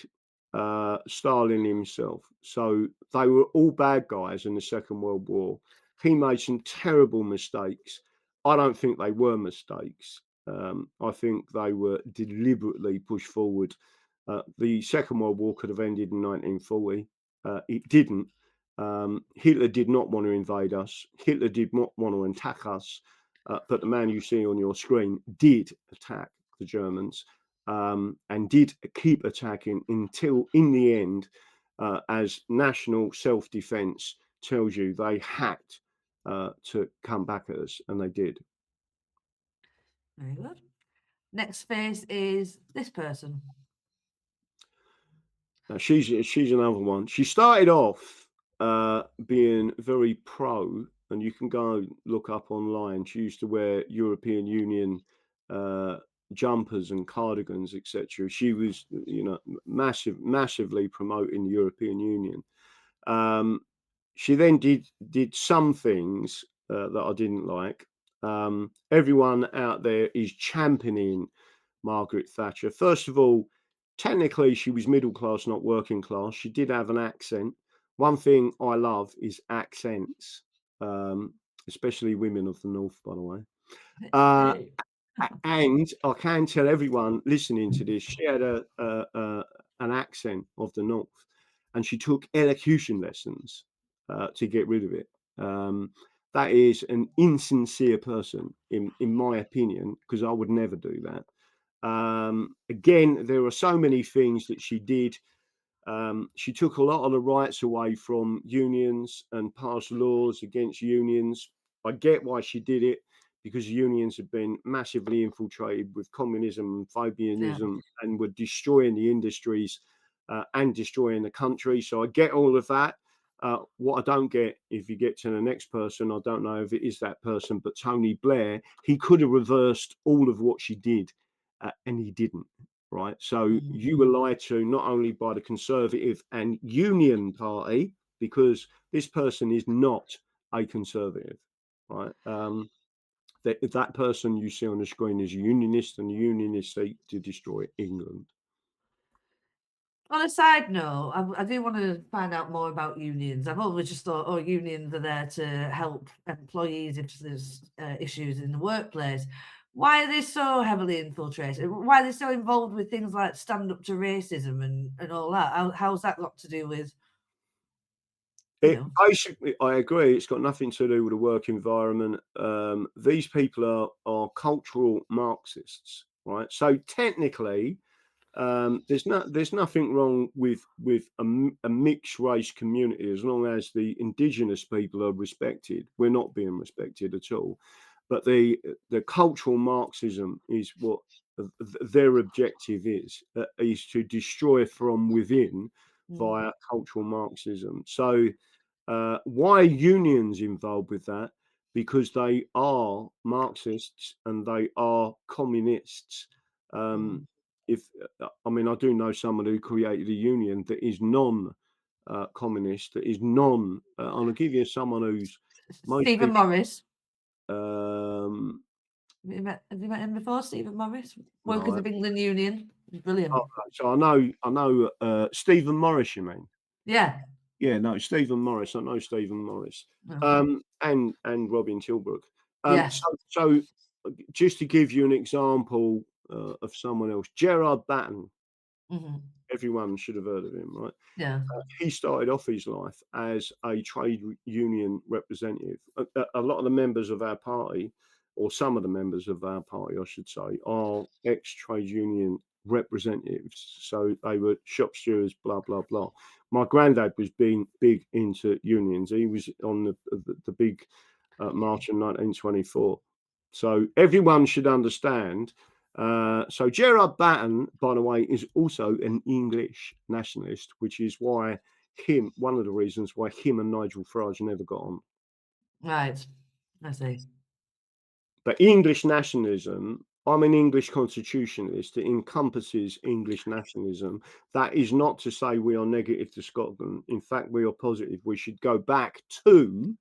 Stalin himself. So they were all bad guys in the Second World War. He made some terrible mistakes. I don't think they were mistakes. I think they were deliberately pushed forward. The Second World War could have ended in 1940. It didn't. Hitler did not want to invade us. Hitler did not want to attack us. But the man you see on your screen did attack the Germans and did keep attacking until, in the end, as national self-defense tells you, they had to come back at us, and they did. Very good. Next face is this person. She's another one. She started off being very pro, and you can go look up online. She used to wear European Union jumpers and cardigans, etc. She was, massively promoting the European Union. She then did some things that I didn't like. Everyone out there is championing Margaret Thatcher. First of all, technically she was middle class, not working class. She did have an accent. One thing I love is accents, especially women of the north, by the way. And I can tell everyone listening to this, she had an accent of the north, and she took elocution lessons to get rid of it. That is an insincere person, in my opinion, because I would never do that. Again, there are so many things that she did. She took a lot of the rights away from unions and passed laws against unions. I get why she did it, because unions have been massively infiltrated with communism and Fabianism and were destroying the industries and destroying the country. So I get all of that. What I don't get, if you get to the next person, I don't know if it is that person, but Tony Blair, he could have reversed all of what she did, and he didn't. Right. So you were lied to not only by the Conservative and Union Party, because this person is not a Conservative. Right. That person you see on the screen is a unionist, and the unionists seek to destroy England. On a side note, I do want to find out more about unions. I've always just thought, oh, unions are there to help employees if there's issues in the workplace. Why are they so heavily infiltrated? Why are they so involved with things like stand up to racism and all that? How's that got to do with? Basically, I agree. It's got nothing to do with the work environment. These people are cultural Marxists, right? So technically, there's nothing wrong with a mixed race community as long as the indigenous people are respected. We're not being respected at all. But the cultural Marxism is what their objective is to destroy from within via cultural Marxism. So why are unions involved with that? Because they are Marxists and they are communists. I do know someone who created a union that is non-communist, that is non. I'll give you someone who's Stephen Morris. Um, have you met him before, Stephen Morris? Workers of England Union. Brilliant. So I know Stephen Morris, you mean? Yeah. Yeah, no, Stephen Morris. I know Stephen Morris. And Robin Tilbrook. So just to give you an example of someone else, Gerard Batten. Everyone should have heard of him, right? Yeah. He started off his life as a trade union representative. A lot of the members of our party, or some of the members of our party, I should say, are ex-trade union representatives. So they were shop stewards, blah, blah, blah. My granddad was being big into unions. He was on the big march in 1924. So everyone should understand. So Gerard Batten, by the way, is also an English nationalist, which is why one of the reasons why him and Nigel Farage never got on. Right, I see. But English nationalism, I'm an English constitutionalist. It encompasses English nationalism. That is not to say we are negative to Scotland. In fact, we are positive. We should go back to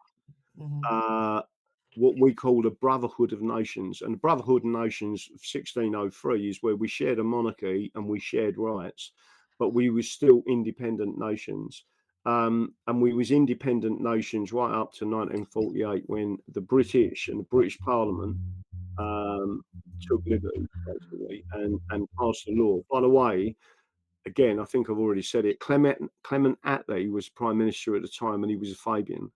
what we call the Brotherhood of Nations. And the Brotherhood of Nations of 1603 is where we shared a monarchy and we shared rights, but we were still independent nations. And we was independent nations right up to 1948 when the British and the British Parliament took liberty, basically, and passed the law. By the way, again, I think I've already said it, Clement Attlee was Prime Minister at the time, and he was a Fabian,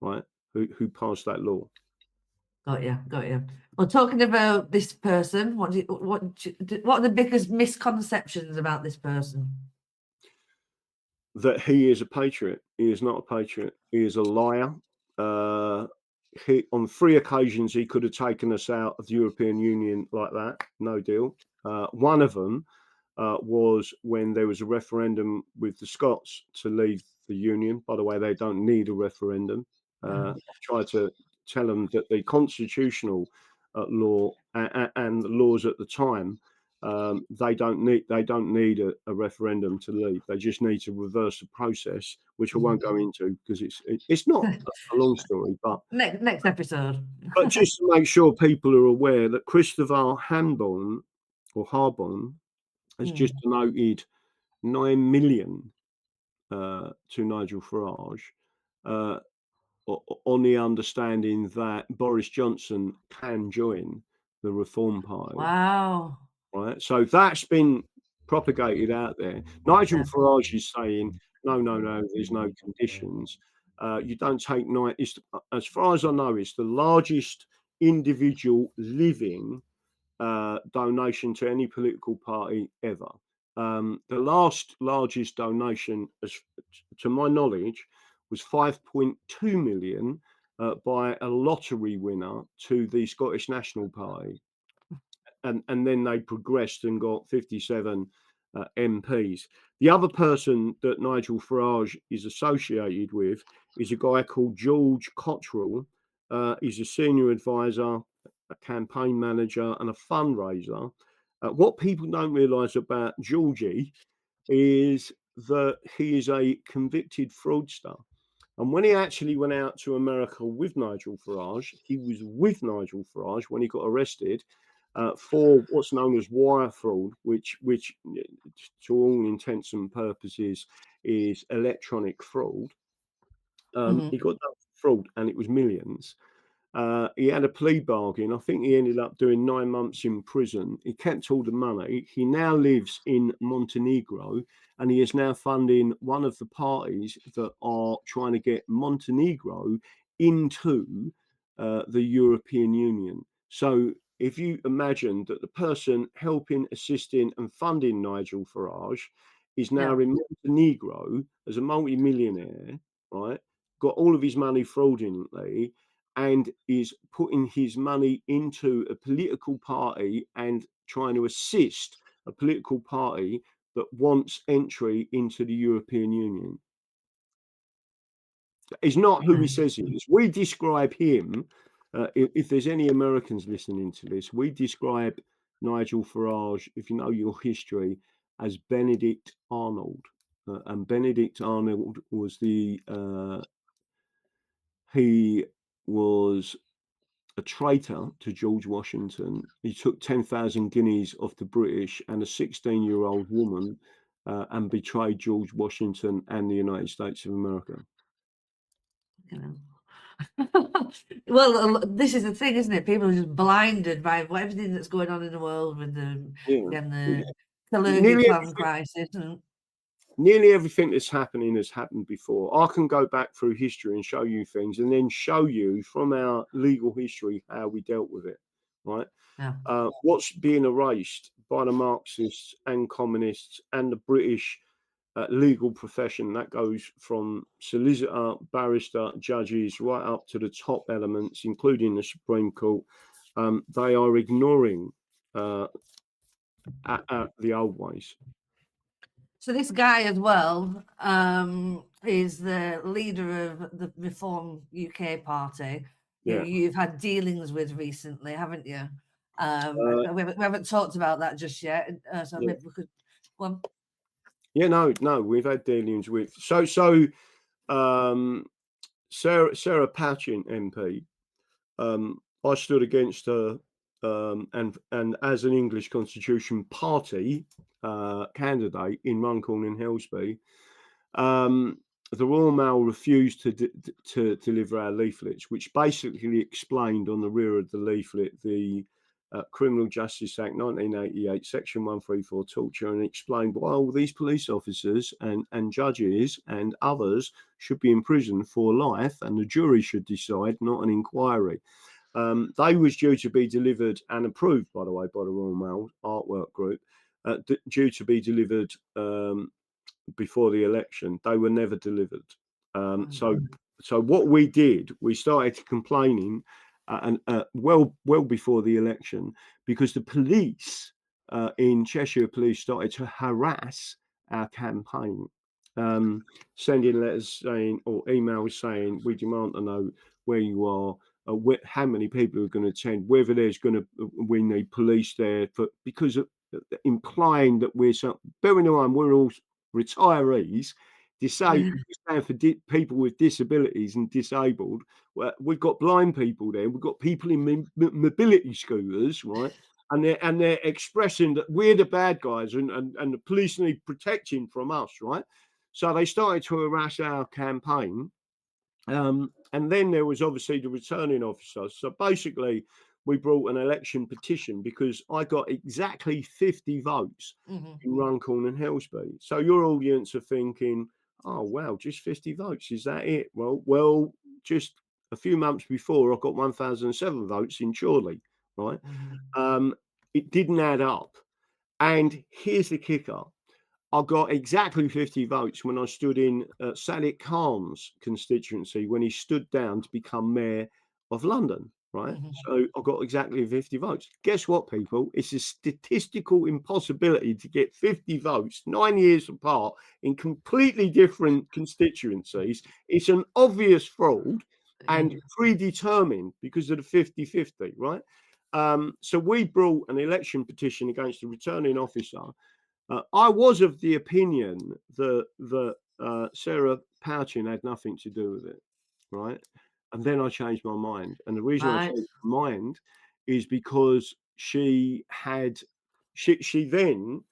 right, who passed that law. Got you. Well, talking about this person, what are the biggest misconceptions about this person? That he is a patriot. He is not a patriot. He is a liar. On 3 occasions, he could have taken us out of the European Union like that. No deal. One of them was when there was a referendum with the Scots to leave the Union. By the way, they don't need a referendum. I tried to tell them that the constitutional law and the laws at the time, they don't need a referendum to leave. They just need to reverse the process, which I won't go into because it's not a long story. But next episode. But just to make sure people are aware that Christopher Harbon has just donated 9 million to Nigel Farage on the understanding that Boris Johnson can join the Reform Party. Wow. Right. So that's been propagated out there. Nigel Farage is saying, no, there's no conditions. You don't take as far as I know, it's the largest individual living donation to any political party ever. The last largest donation, to my knowledge, was 5.2 million by a lottery winner to the Scottish National Party. And then they progressed and got 57 MPs. The other person that Nigel Farage is associated with is a guy called George Cottrell. He's a senior advisor, a campaign manager, and a fundraiser. What people don't realise about Georgie is that he is a convicted fraudster. And when he actually went out to America with Nigel Farage, he was with Nigel Farage when he got arrested for what's known as wire fraud, which to all intents and purposes is electronic fraud. He got that fraud, and it was millions. He had a plea bargain. I think he ended up doing 9 months in prison. He kept all the money. He now lives in Montenegro, and he is now funding one of the parties that are trying to get Montenegro into the European Union. So if you imagine that the person helping, assisting, and funding Nigel Farage is now in Montenegro as a multi-millionaire, right? Got all of his money fraudulently, and is putting his money into a political party and trying to assist a political party that wants entry into the European Union. He's not who he says he is. We describe him, if there's any Americans listening to this, we describe Nigel Farage, if you know your history, as Benedict Arnold. And Benedict Arnold was he was a traitor to George Washington. He took 10,000 guineas off the British and a 16-year-old woman and betrayed George Washington and the United States of America. Well, this is the thing, isn't it? People are just blinded by everything that's going on in the world with the Kalergi Plan crisis. Nearly everything that's happening has happened before. I can go back through history and show you things, and then show you from our legal history how we dealt with it. Right? Yeah. What's being erased by the Marxists and communists and the British legal profession, that goes from solicitor, barrister, judges, right up to the top elements, including the Supreme Court. They are ignoring the old ways. So this guy as well is the leader of the Reform UK party, who you've had dealings with recently, haven't you? We haven't talked about that just yet, so maybe we could go on. Yeah, no, we've had dealings with Sarah Patchin MP. I stood against her, and as an English Constitution Party candidate in Runcorn and Helsby, the Royal Mail refused to deliver our leaflets, which basically explained on the rear of the leaflet the Criminal Justice Act 1988, Section 134, torture, and explained why all these police officers and judges and others should be in prison for life, and the jury should decide, not an inquiry. They was due to be delivered and approved, by the way, by the Royal Mail Artwork Group, due to be delivered before the election. They were never delivered. So what we did, we started complaining and well before the election, because the police in Cheshire Police started to harass our campaign, sending letters saying, or emails saying, we demand to know where you are, how many people are going to attend, whether there's going to we need police there, because of implying that we're bearing in mind we're all retirees, stand for people with disabilities and disabled. We've got blind people there. We've got people in mobility scooters, right? and they're expressing that we're the bad guys and the police need protecting from us, right? So they started to harass our campaign. And then there was obviously the returning officer. So basically, we brought an election petition because I got exactly 50 votes in Runcorn and Helsby. So your audience are thinking, oh, wow, just 50 votes. Is that it? Well, just a few months before, I got 1,007 votes in Chorley, right? It didn't add up. And here's the kicker. I got exactly 50 votes when I stood in Sadiq Khan's constituency when he stood down to become mayor of London, right? So I got exactly 50 votes. Guess what, people? It's a statistical impossibility to get 50 votes 9 years apart in completely different constituencies. It's an obvious fraud and predetermined because of the 50-50, right? So we brought an election petition against the returning officer. I was of the opinion that Sarah Pouchin had nothing to do with it, right? And then I changed my mind. And the reason I changed my mind is because she then,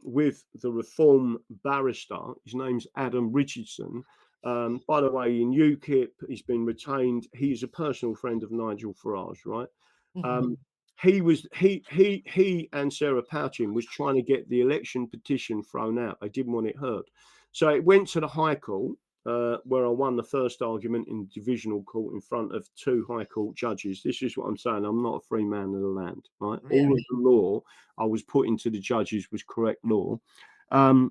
with the reform barrister, his name's Adam Richardson. By the way, in UKIP, he's been retained. He's a personal friend of Nigel Farage, right? He and Sarah Pouchin was trying to get the election petition thrown out. They didn't want it heard. So it went to the High Court, where I won the first argument in divisional court in front of 2 High Court judges. This is what I'm saying. I'm not a free man of the land, right? Really? All of the law I was putting to the judges was correct law. I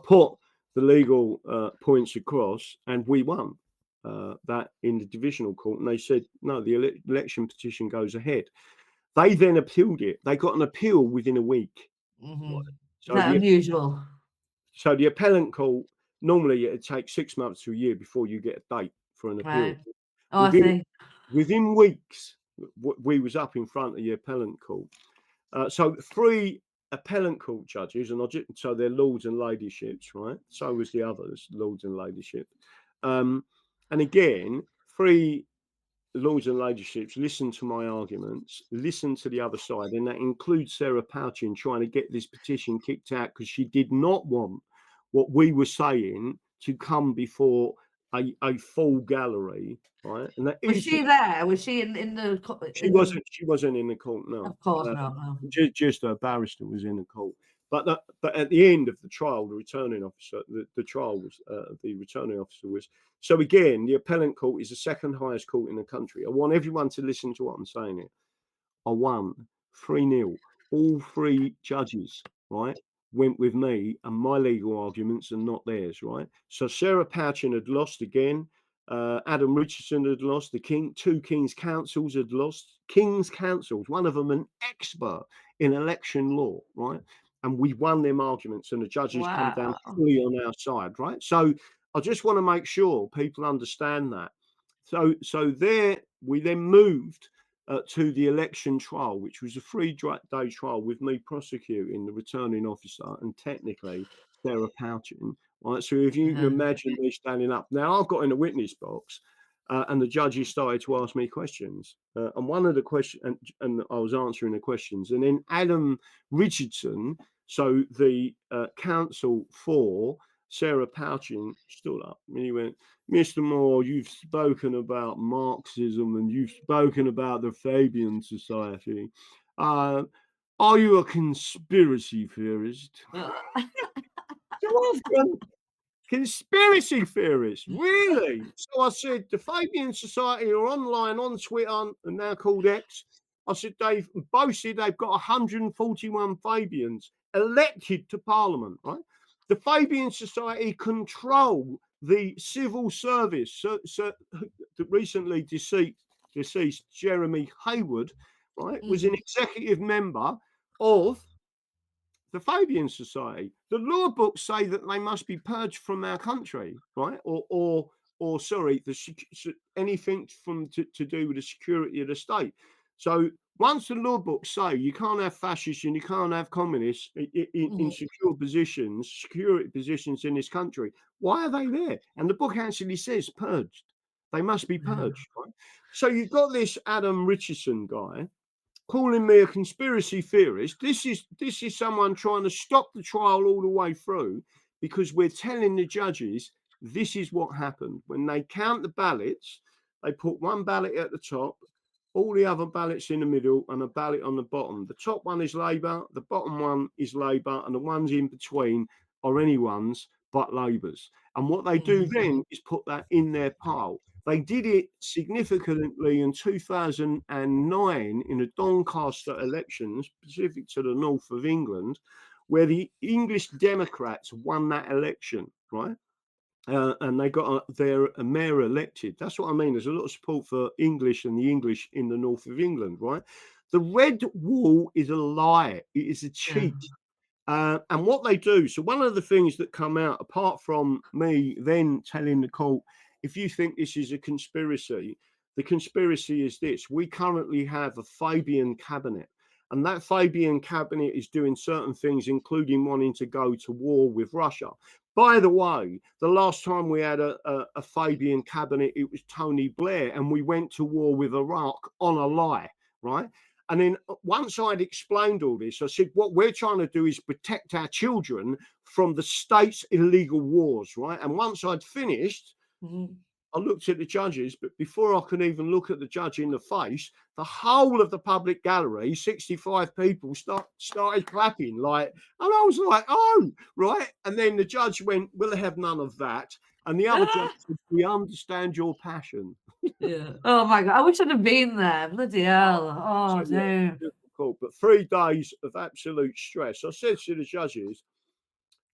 put the legal points across and we won that in the divisional court. And they said, no, the election petition goes ahead. They then appealed it. They got an appeal within a week. So is that unusual? So the appellant court, normally it takes 6 months to a year before you get a date for an appeal. Right. Oh, I see. Within weeks, we was up in front of the appellant court. So 3 appellant court judges, so they're lords and ladyships, right? So was the others, lords and ladyship. And again, 3 lords and ladyships listen to my arguments, listen to the other side, and that includes Sarah Pouchin trying to get this petition kicked out because she did not want what we were saying to come before a full gallery, right? And that was she there? Was she in the? She wasn't in the court. No, of course not. No. Just a barrister was in the court. But at the end of the trial, the returning officer, the trial was the returning officer was. So again, the appellant court is the second highest court in the country. I want everyone to listen to what I'm saying here. I won 3-0. All 3 judges, right, went with me and my legal arguments and not theirs, right? So Sarah Pouchin had lost again. Adam Richardson had lost. The 2 King's Councils had lost. King's Councils, one of them an expert in election law, right? And we won them arguments and the judges come down fully on our side, right? So I just want to make sure people understand that. So there we then moved to the election trial, which was a 3-day trial with me prosecuting the returning officer and technically Sarah Pouchin. Right, so if you imagine me standing up now, I've got in a witness box, and the judges started to ask me questions, and one of the questions, and I was answering the questions, and then Adam Richardson, so the counsel for Sarah Pouchin, stood up and he went, "Mr. Moore, you've spoken about Marxism and you've spoken about the Fabian Society. Are you a conspiracy theorist?" So I've gone, conspiracy theorists, really? So I said, the Fabian Society are online on Twitter and now called X. I said, they've boasted they've got 141 Fabians elected to Parliament, right? The Fabian Society control the civil service. So the recently deceased Jeremy Hayward, right, was an executive member of the Fabian Society. The law books say that they must be purged from our country, right? Or sorry, anything to do with the security of the state. So once the law books say you can't have fascists and you can't have communists in security positions in this country, why are they there? And the book actually says purged. They must be purged, right? So you've got this Adam Richardson guy calling me a conspiracy theorist. This is someone trying to stop the trial all the way through, because we're telling the judges this is what happened. When they count the ballots, they put one ballot at the top, all the other ballots in the middle, and a ballot on the bottom. The top one is Labour, the bottom one is Labour, and the ones in between are anyone's but Labour's. And what they do then is put that in their pile. They did it significantly in 2009 in the Doncaster elections, specific to the north of England, where the English Democrats won that election, right? And they got their mayor elected. That's what I mean. There's a lot of support for English and the English in the north of England, right? The red wall is a lie. It is a cheat. And what they do, so one of the things that come out, apart from me then telling the court, if you think this is a conspiracy, the conspiracy is this: we currently have a Fabian cabinet, and that Fabian cabinet is doing certain things, including wanting to go to war with Russia. By the way, the last time we had a Fabian cabinet, it was Tony Blair, and we went to war with Iraq on a lie, right? And then once I'd explained all this, I said, what we're trying to do is protect our children from the state's illegal wars, right? And once I'd finished, I looked at the judges, but before I could even look at the judge in the face, the whole of the public gallery, 65 people, started clapping, like, and I was like, oh, right. And then the judge went, we'll have none of that. And the other judge said, we understand your passion. Yeah. Oh my God. I wish I'd have been there. Bloody hell. Oh, So, yeah, no. difficult. But 3 days of absolute stress. I said to the judges,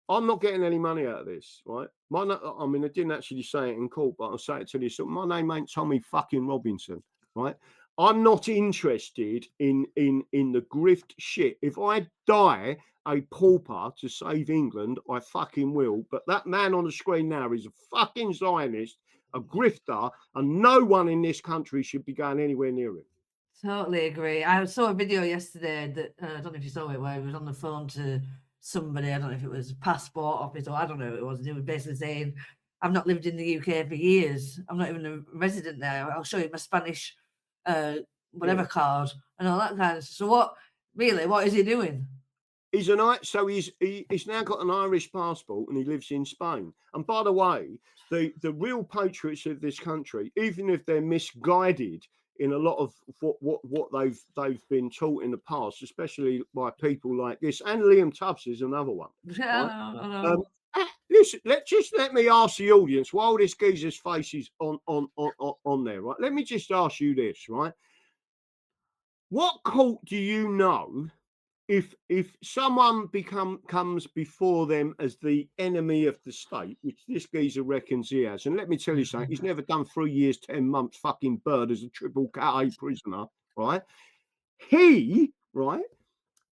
I'm not getting any money out of this, right? I mean, I didn't actually say it in court, but I'll say it to you. So my name ain't Tommy fucking Robinson, right? I'm not interested in the grift shit. If I die a pauper to save England, I fucking will. But that man on the screen now is a fucking Zionist, a grifter, and no one in this country should be going anywhere near him. Totally agree. I saw a video yesterday that I don't know if you saw it, where he was on the phone to somebody. I don't know if it was a passport office or I don't know who it was. And he was basically saying, I've not lived in the UK for years. I'm not even a resident there. I'll show you my Spanish whatever card and all that kind of stuff. So what is he doing? He's he's now got an Irish passport and he lives in Spain. And by the way, the real patriots of this country, even if they're misguided in a lot of what they've been taught in the past, especially by people like this, and Liam Tubbs is another one. Yeah, Right? I know. Listen, let me ask the audience while this geezer's face is on there, right? Let me just ask you this, right? What court do you know? If someone comes before them as the enemy of the state, which this geezer reckons he has, and let me tell you something, he's never done 3 years, 10 months fucking bird as a triple Cat A prisoner, right? He, right,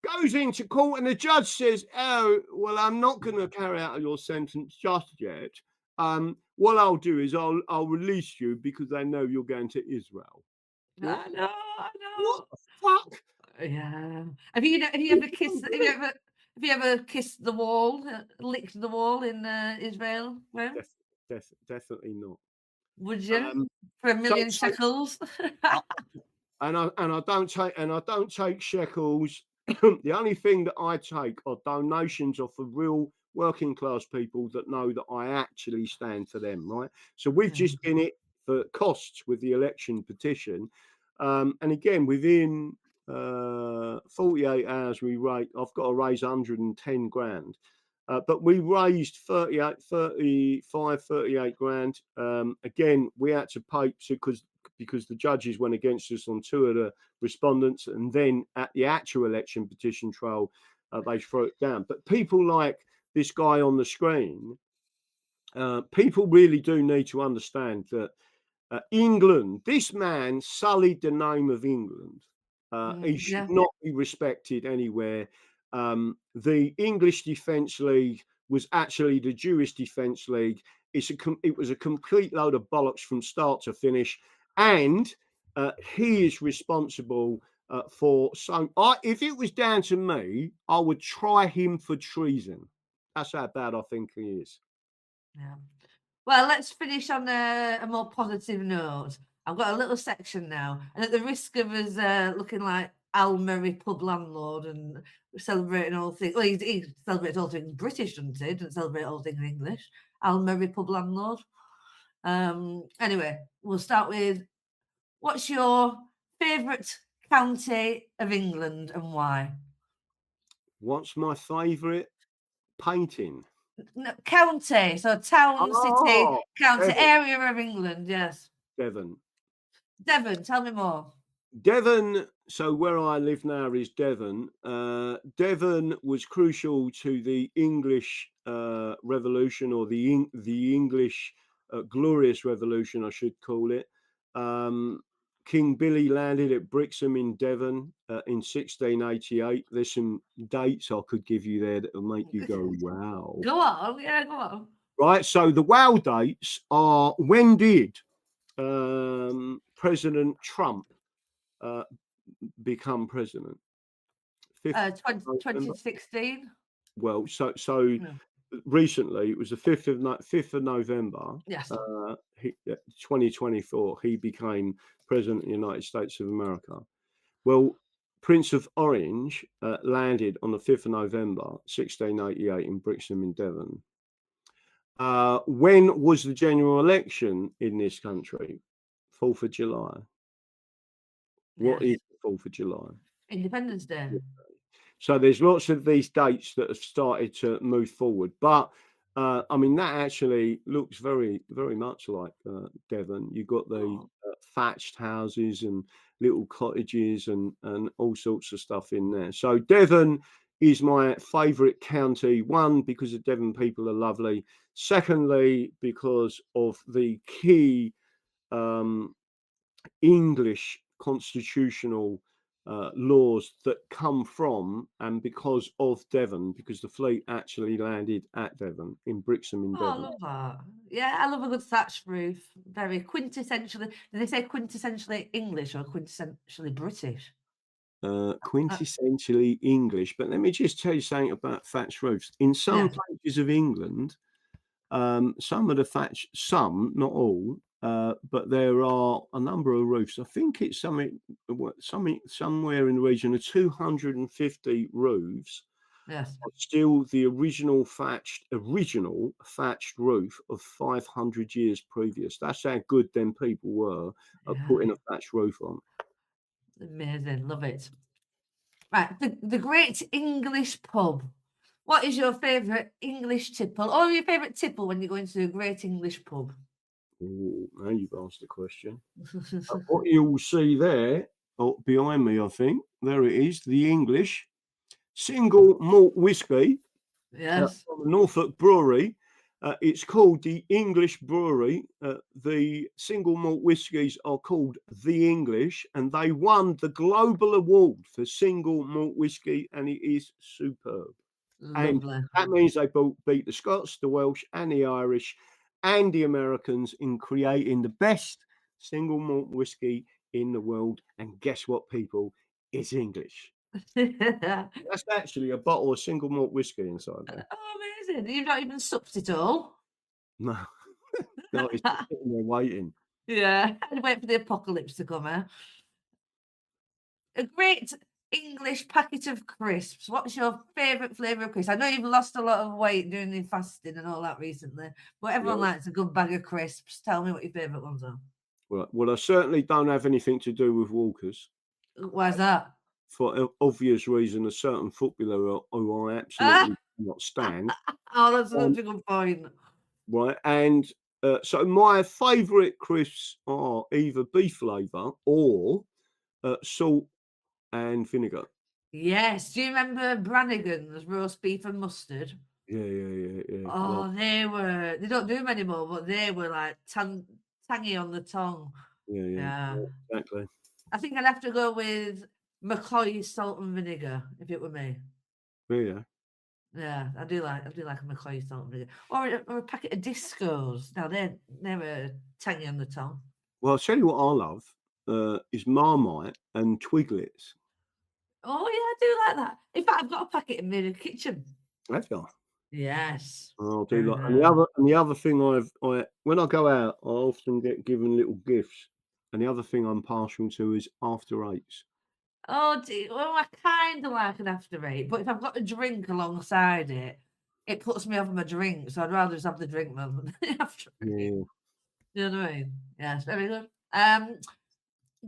goes into court and the judge says, oh, well, I'm not going to carry out your sentence just yet. What I'll do is I'll release you because I know you're going to Israel. I know. What the fuck? Yeah. Have you ever kissed? Have you ever kissed the wall? Licked the wall in Israel? Well, Definitely not. would you Um, for a million so shekels? and I don't take shekels. The only thing that I take are donations off of real working class people that know that I actually stand for them, right? So we've just been it for costs with the election petition, and again within 48 hours I've got to raise 110 grand. But we raised 38 grand. Again, we had to pay because the judges went against us on 2 of the respondents, and then at the actual election petition trial, they threw it down. But people like this guy on the screen, people really do need to understand that England, this man sullied the name of England. He should not be respected anywhere. The English Defence League was actually the Jewish Defence League. It was a complete load of bollocks from start to finish, and he is responsible for. So, if it was down to me, I would try him for treason. That's how bad I think he is. Yeah. Well, let's finish on a more positive note. I've got a little section now, and at the risk of us looking like Almery pub landlord and celebrating all things. Well, he celebrates all things British, doesn't he? Doesn't celebrate all things English. Almery pub landlord. Anyway, we'll start with, what's your favourite county of England and why? What's my favourite painting? No, county, so town, city, Oh, county, Devon. area of England. Yes, Devon. Devon. Tell me more. Devon, so where I live now is Devon. Devon was crucial to the English Revolution, or the English Glorious Revolution, I should call it. King Billy landed at Brixham in Devon in 1688. There's some dates I could give you there that will make you go, wow. Go on, yeah, go on. Right, so the wow dates are, when did President Trump become president? 2016. Well, so No. recently it was the 5th of November. Yes. 2024. He became president of the United States of America. Well, Prince of Orange landed on the 5th of November, 1688, in Brixham in Devon. When was the general election in this country? 4th of July. What Yes. is the 4th of July? Independence Day. So there's lots of these dates that have started to move forward. But I mean, that actually looks very, very much like Devon. You've got the thatched houses and little cottages and all sorts of stuff in there. So Devon is my favourite county. One, because the Devon people are lovely. Secondly, because of the key English constitutional laws that come from and because of Devon, because the fleet actually landed at Devon, in Brixham in Oh, I Devon. love that. Yeah, I love a good thatched roof. Very quintessentially. Do they say quintessentially English or quintessentially British? Quintessentially English. But let me just tell you something about thatched roofs. In some places of England, some of the thatch, some, not all, but there are a number of roofs. I think it's somewhere in the region of 250 roofs. Yes. Still the original thatched roof of 500 years previous. That's how good them people were at putting a thatched roof on. Amazing, love it. Right, the Great English Pub. What is your favourite English tipple, or your favourite tipple when you go into a Great English Pub? Ooh, now you've asked the question. What you will see there, behind me, I think, there it is, the English single malt whiskey Yes. from Norfolk Brewery. It's called the English Brewery. The single malt whiskies are called the English, and they won the global award for single malt whiskey, and it is superb. Lovely. And that means they beat the Scots, the Welsh, and the Irish, and the Americans in creating the best single malt whiskey in the world. And guess what, people? It's English. That's actually a bottle of single malt whiskey inside there. Oh, amazing. You've not even supped it all? No, no, it's just sitting there waiting. Yeah, I'd wait for the apocalypse to come, eh? A great English packet of crisps. What's your favourite flavour of crisps? I know you've lost a lot of weight doing the fasting and all that recently, but everyone likes a good bag of crisps. Tell me what your favourite ones are. Well, I certainly don't have anything to do with Walkers. Why's that? For obvious reason, a certain footballer who I absolutely cannot stand. Oh, that's such a good point. Right, and so my favourite crisps are either beef flavour or salt and vinegar. Yes. Do you remember Brannigan's roast beef and mustard? Yeah. Oh, they don't do them anymore, but they were like tangy on the tongue. Yeah, exactly. I think I'd have to go with McCoy's salt and vinegar if it were me. Yeah. Yeah, I do like a McCoy's salt and vinegar, or a packet of Discos. Now they're tangy on the tongue. Well, I'll tell you what I love is Marmite and Twiglets. Oh yeah, I do like that. In fact, I've got a packet in the kitchen. Have you? Yes. I'll do like, and the other thing I when I go out, I often get given little gifts. And the other thing I'm partial to is after eights. Oh, well, I kind of like an after eight, but if I've got a drink alongside it, it puts me off my drink. So I'd rather just have the drink than the after eight. Yeah. You know what I mean? Yes, very good.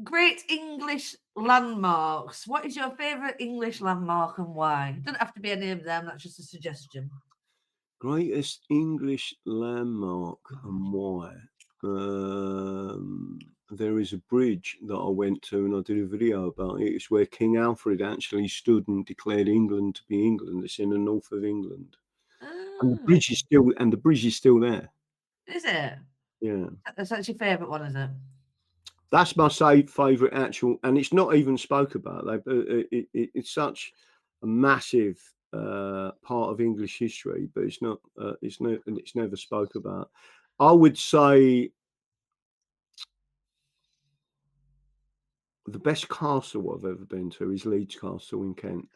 Great English landmarks. What is your favourite English landmark and why? Doesn't have to be any of them. That's just a suggestion. Greatest English landmark and why? There is a bridge that I went to and I did a video about it. It's where King Alfred actually stood and declared England to be England. It's in the north of England. And the Ah, bridge is still there. is it? Yeah. That's your favourite one, is it? That's my favourite actual, and it's not even spoke about. It's such a massive part of English history, but it's not. It's never spoke about. I would say the best castle I've ever been to is Leeds Castle in Kent.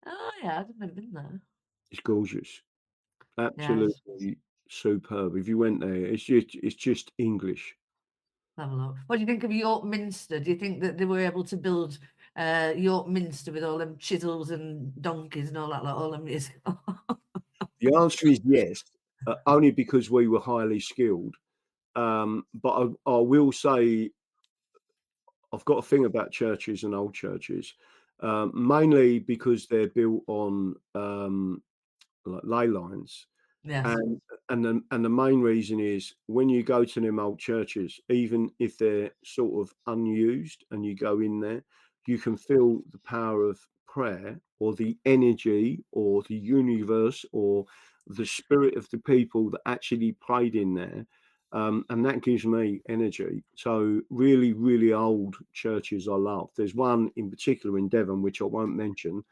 Oh yeah, I've never been there. It's gorgeous, Yes, absolutely superb. If you went there, it's just English. have a look. What do you think of York Minster? Do you think that they were able to build York Minster with all them chisels and donkeys and all that, like all them years ago? The answer is yes, only because we were highly skilled. But I will say I've got a thing about churches and old churches, mainly because they're built on like ley lines, Yes. and the main reason is when you go to them old churches, even if they're sort of unused, and you go in there, you can feel the power of prayer or the energy or the universe or the spirit of the people that actually prayed in there. And that gives me energy. So really, really old churches I love. There's one in particular in Devon, which I won't mention.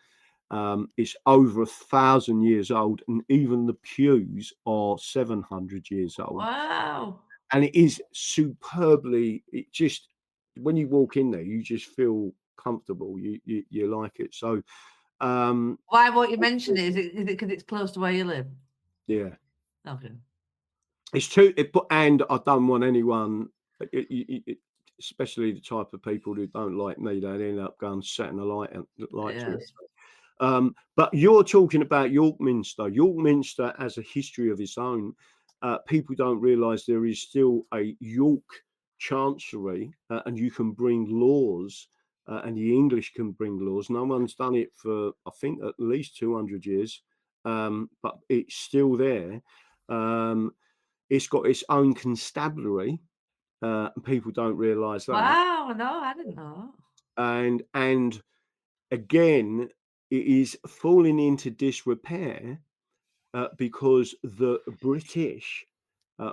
It's over 1,000 years old, and even the pews are 700 years old. Wow. And it is superbly. It just when you walk in there, you just feel comfortable. You like it. So Why won't you mention it? Is it because it's close to where you live? yeah, Okay. it's true. And I don't want anyone, especially the type of people who don't like me, they end up going setting a light to it. Yes. But you're talking about York Minster. York Minster has a history of its own. People don't realise there is still a York Chancery, and you can bring laws, and the English can bring laws. No one's done it for, I think, at least 200 years, but it's still there. It's got its own constabulary, and people don't realise that. Wow. No, I didn't know. And again, it is falling into disrepair because the British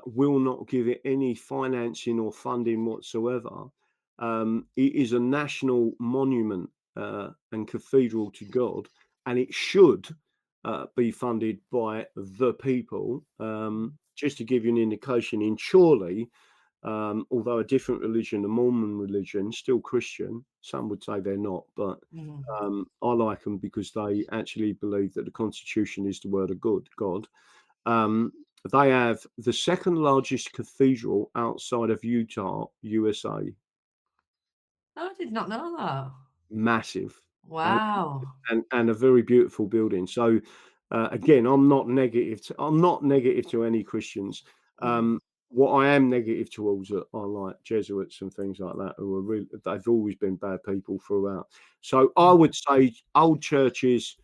will not give it any financing or funding whatsoever. It is a national monument and cathedral to God, and it should be funded by the people. Just to give you an indication, in Chorley, although a different religion, the Mormon religion, still Christian. Some would say they're not, but I like them because they actually believe that the Constitution is the word of God. They have the second largest cathedral outside of Utah, USA. Oh, I did not know that. Massive. And Wow. and a very beautiful building. So again, I'm not negative to any Christians. Mm. What I am negative towards are like Jesuits and things like that, who are really, they've always been bad people throughout. So I would say old churches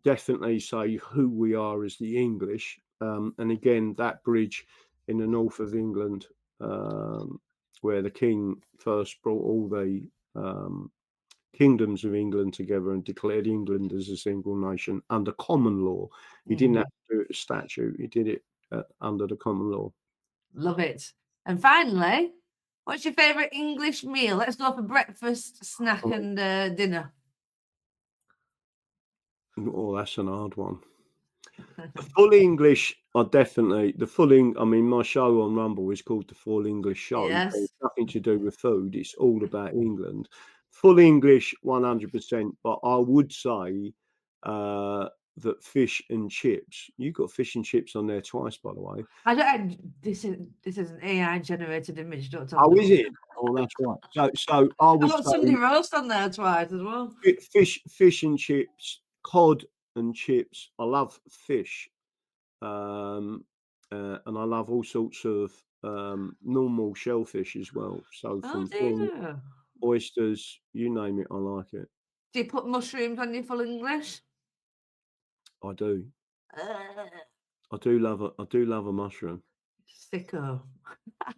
definitely say who we are as the English. And again, that bridge in the north of England, where the king first brought all the kingdoms of England together and declared England as a single nation under common law. He didn't have to do it as statute. He did it under the common law. Love it. And finally, what's your favourite English meal? Let's go for breakfast, snack, and dinner. Oh, that's an hard one. The full English are definitely the full. I mean, my show on Rumble is called the Full English Show. Yes. It's nothing to do with food. It's all about England. Full English, 100%. But I would say that fish and chips. You got fish and chips on there twice, by the way. This is an AI generated image. Don't tell Oh, me. is it? Oh, that's right. So I I've would got say somebody roast on there twice as well. fish and chips, cod and chips. I love fish, and I love all sorts of normal shellfish as well. So Oh from prawns, dear. oysters, you name it, I like it. Do you put mushrooms on your full English? I do. I do love a mushroom. Sicko. I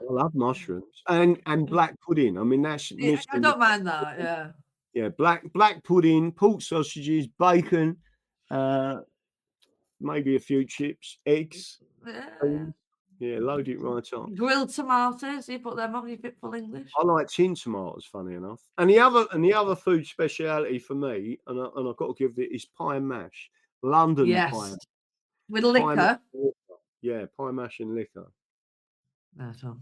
love mushrooms and black pudding. I mean, that's Yeah, I don't mind that. Yeah. Yeah, black pudding, pork sausages, bacon, maybe a few chips, eggs. Yeah, load it right on. Grilled tomatoes. You put them on your full English. I like tin tomatoes, funny enough. And the other food speciality for me, and I've got to give it, is pie and mash. London pie. With liquor. Yeah, pie mash and liquor. That's all.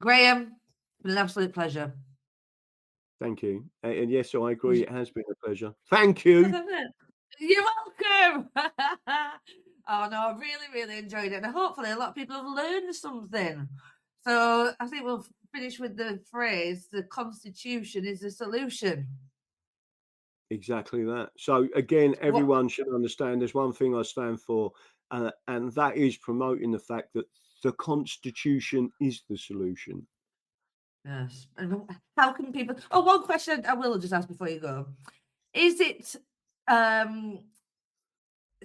Graham, been an absolute pleasure. Thank you. And yes, I agree. It has been a pleasure. Thank you. You're welcome. Oh no, I really enjoyed it, and hopefully a lot of people have learned something. So I think we'll finish with the phrase: "The Constitution is the solution." Exactly that. So again, everyone should understand there's one thing I stand for, and that is promoting the fact that the Constitution is the solution. Yes. And how can people? Oh, one question I will just ask before you go: is it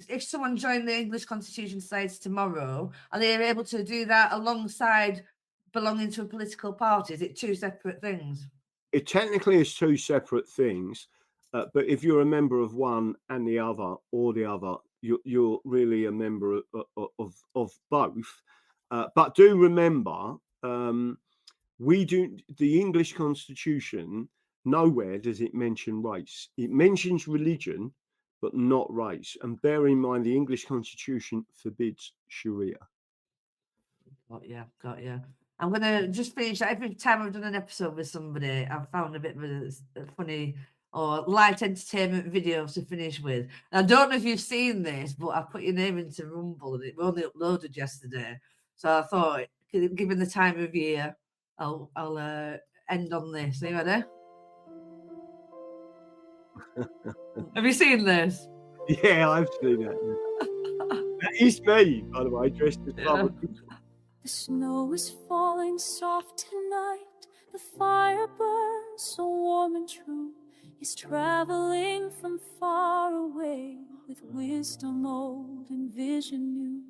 if someone joined the English Constitution Society tomorrow, are they able to do that alongside belonging to a political party? Is it two separate things? It technically is two separate things, but if you're a member of one and the other, or the other, you're really a member of both. But do remember, the English Constitution, nowhere does it mention race. It mentions religion, but not race. And bear in mind, the English Constitution forbids Sharia. Got you. I'm going to just finish. Every time I've done an episode with somebody, I've found a bit of a funny or light entertainment video to finish with. And I don't know if you've seen this, but I put your name into Rumble and it only uploaded yesterday. So I thought, given the time of year, I'll end on this. Are you ready? Have you seen this? Yeah, I've seen that. That is me, by the way, dressed as Father. The snow is falling soft tonight. The fire burns so warm and true. He's traveling from far away with wisdom old and vision new.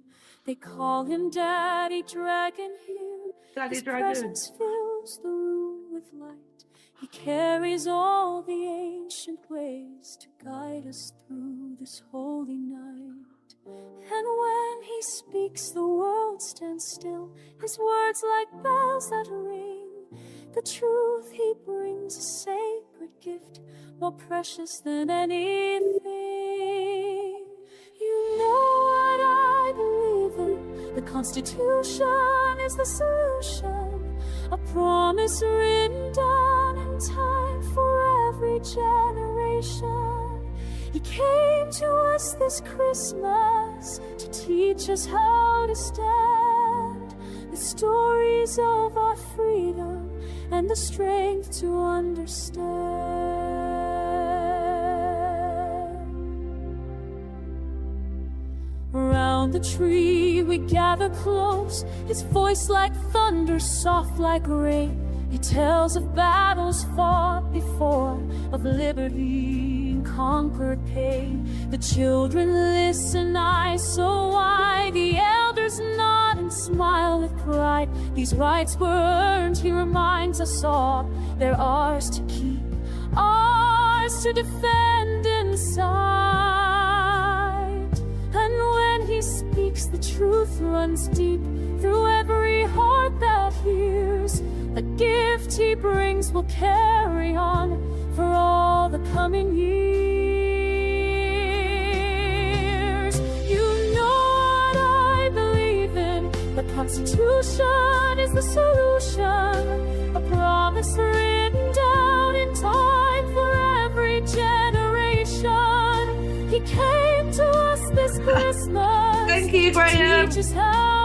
They call him Daddy Dragon here. His presence fills the room with light. He carries all the ancient ways to guide us through this holy night. And when he speaks, the world stands still. His words like bells that ring. The truth he brings, a sacred gift, more precious than anything. You know what I believe in. The Constitution is the solution. A promise written down in time for every generation. He came to us this Christmas to teach us how to stand. The stories of our freedom and the strength to understand. Around the tree we gather close, his voice like thunder, soft like rain. He tells of battles fought before, of liberty and conquered pain. The children listen, eyes so wide. The elders nod and smile with pride. These rights were earned, he reminds us all. They're ours to keep, ours to defend inside. And when he speaks, the truth runs deep through every heart that hears. The gift he brings will carry on for all the coming years. You know what I believe in. The Constitution is the solution. A promise written down in time for every generation. He came Graham. Teach us how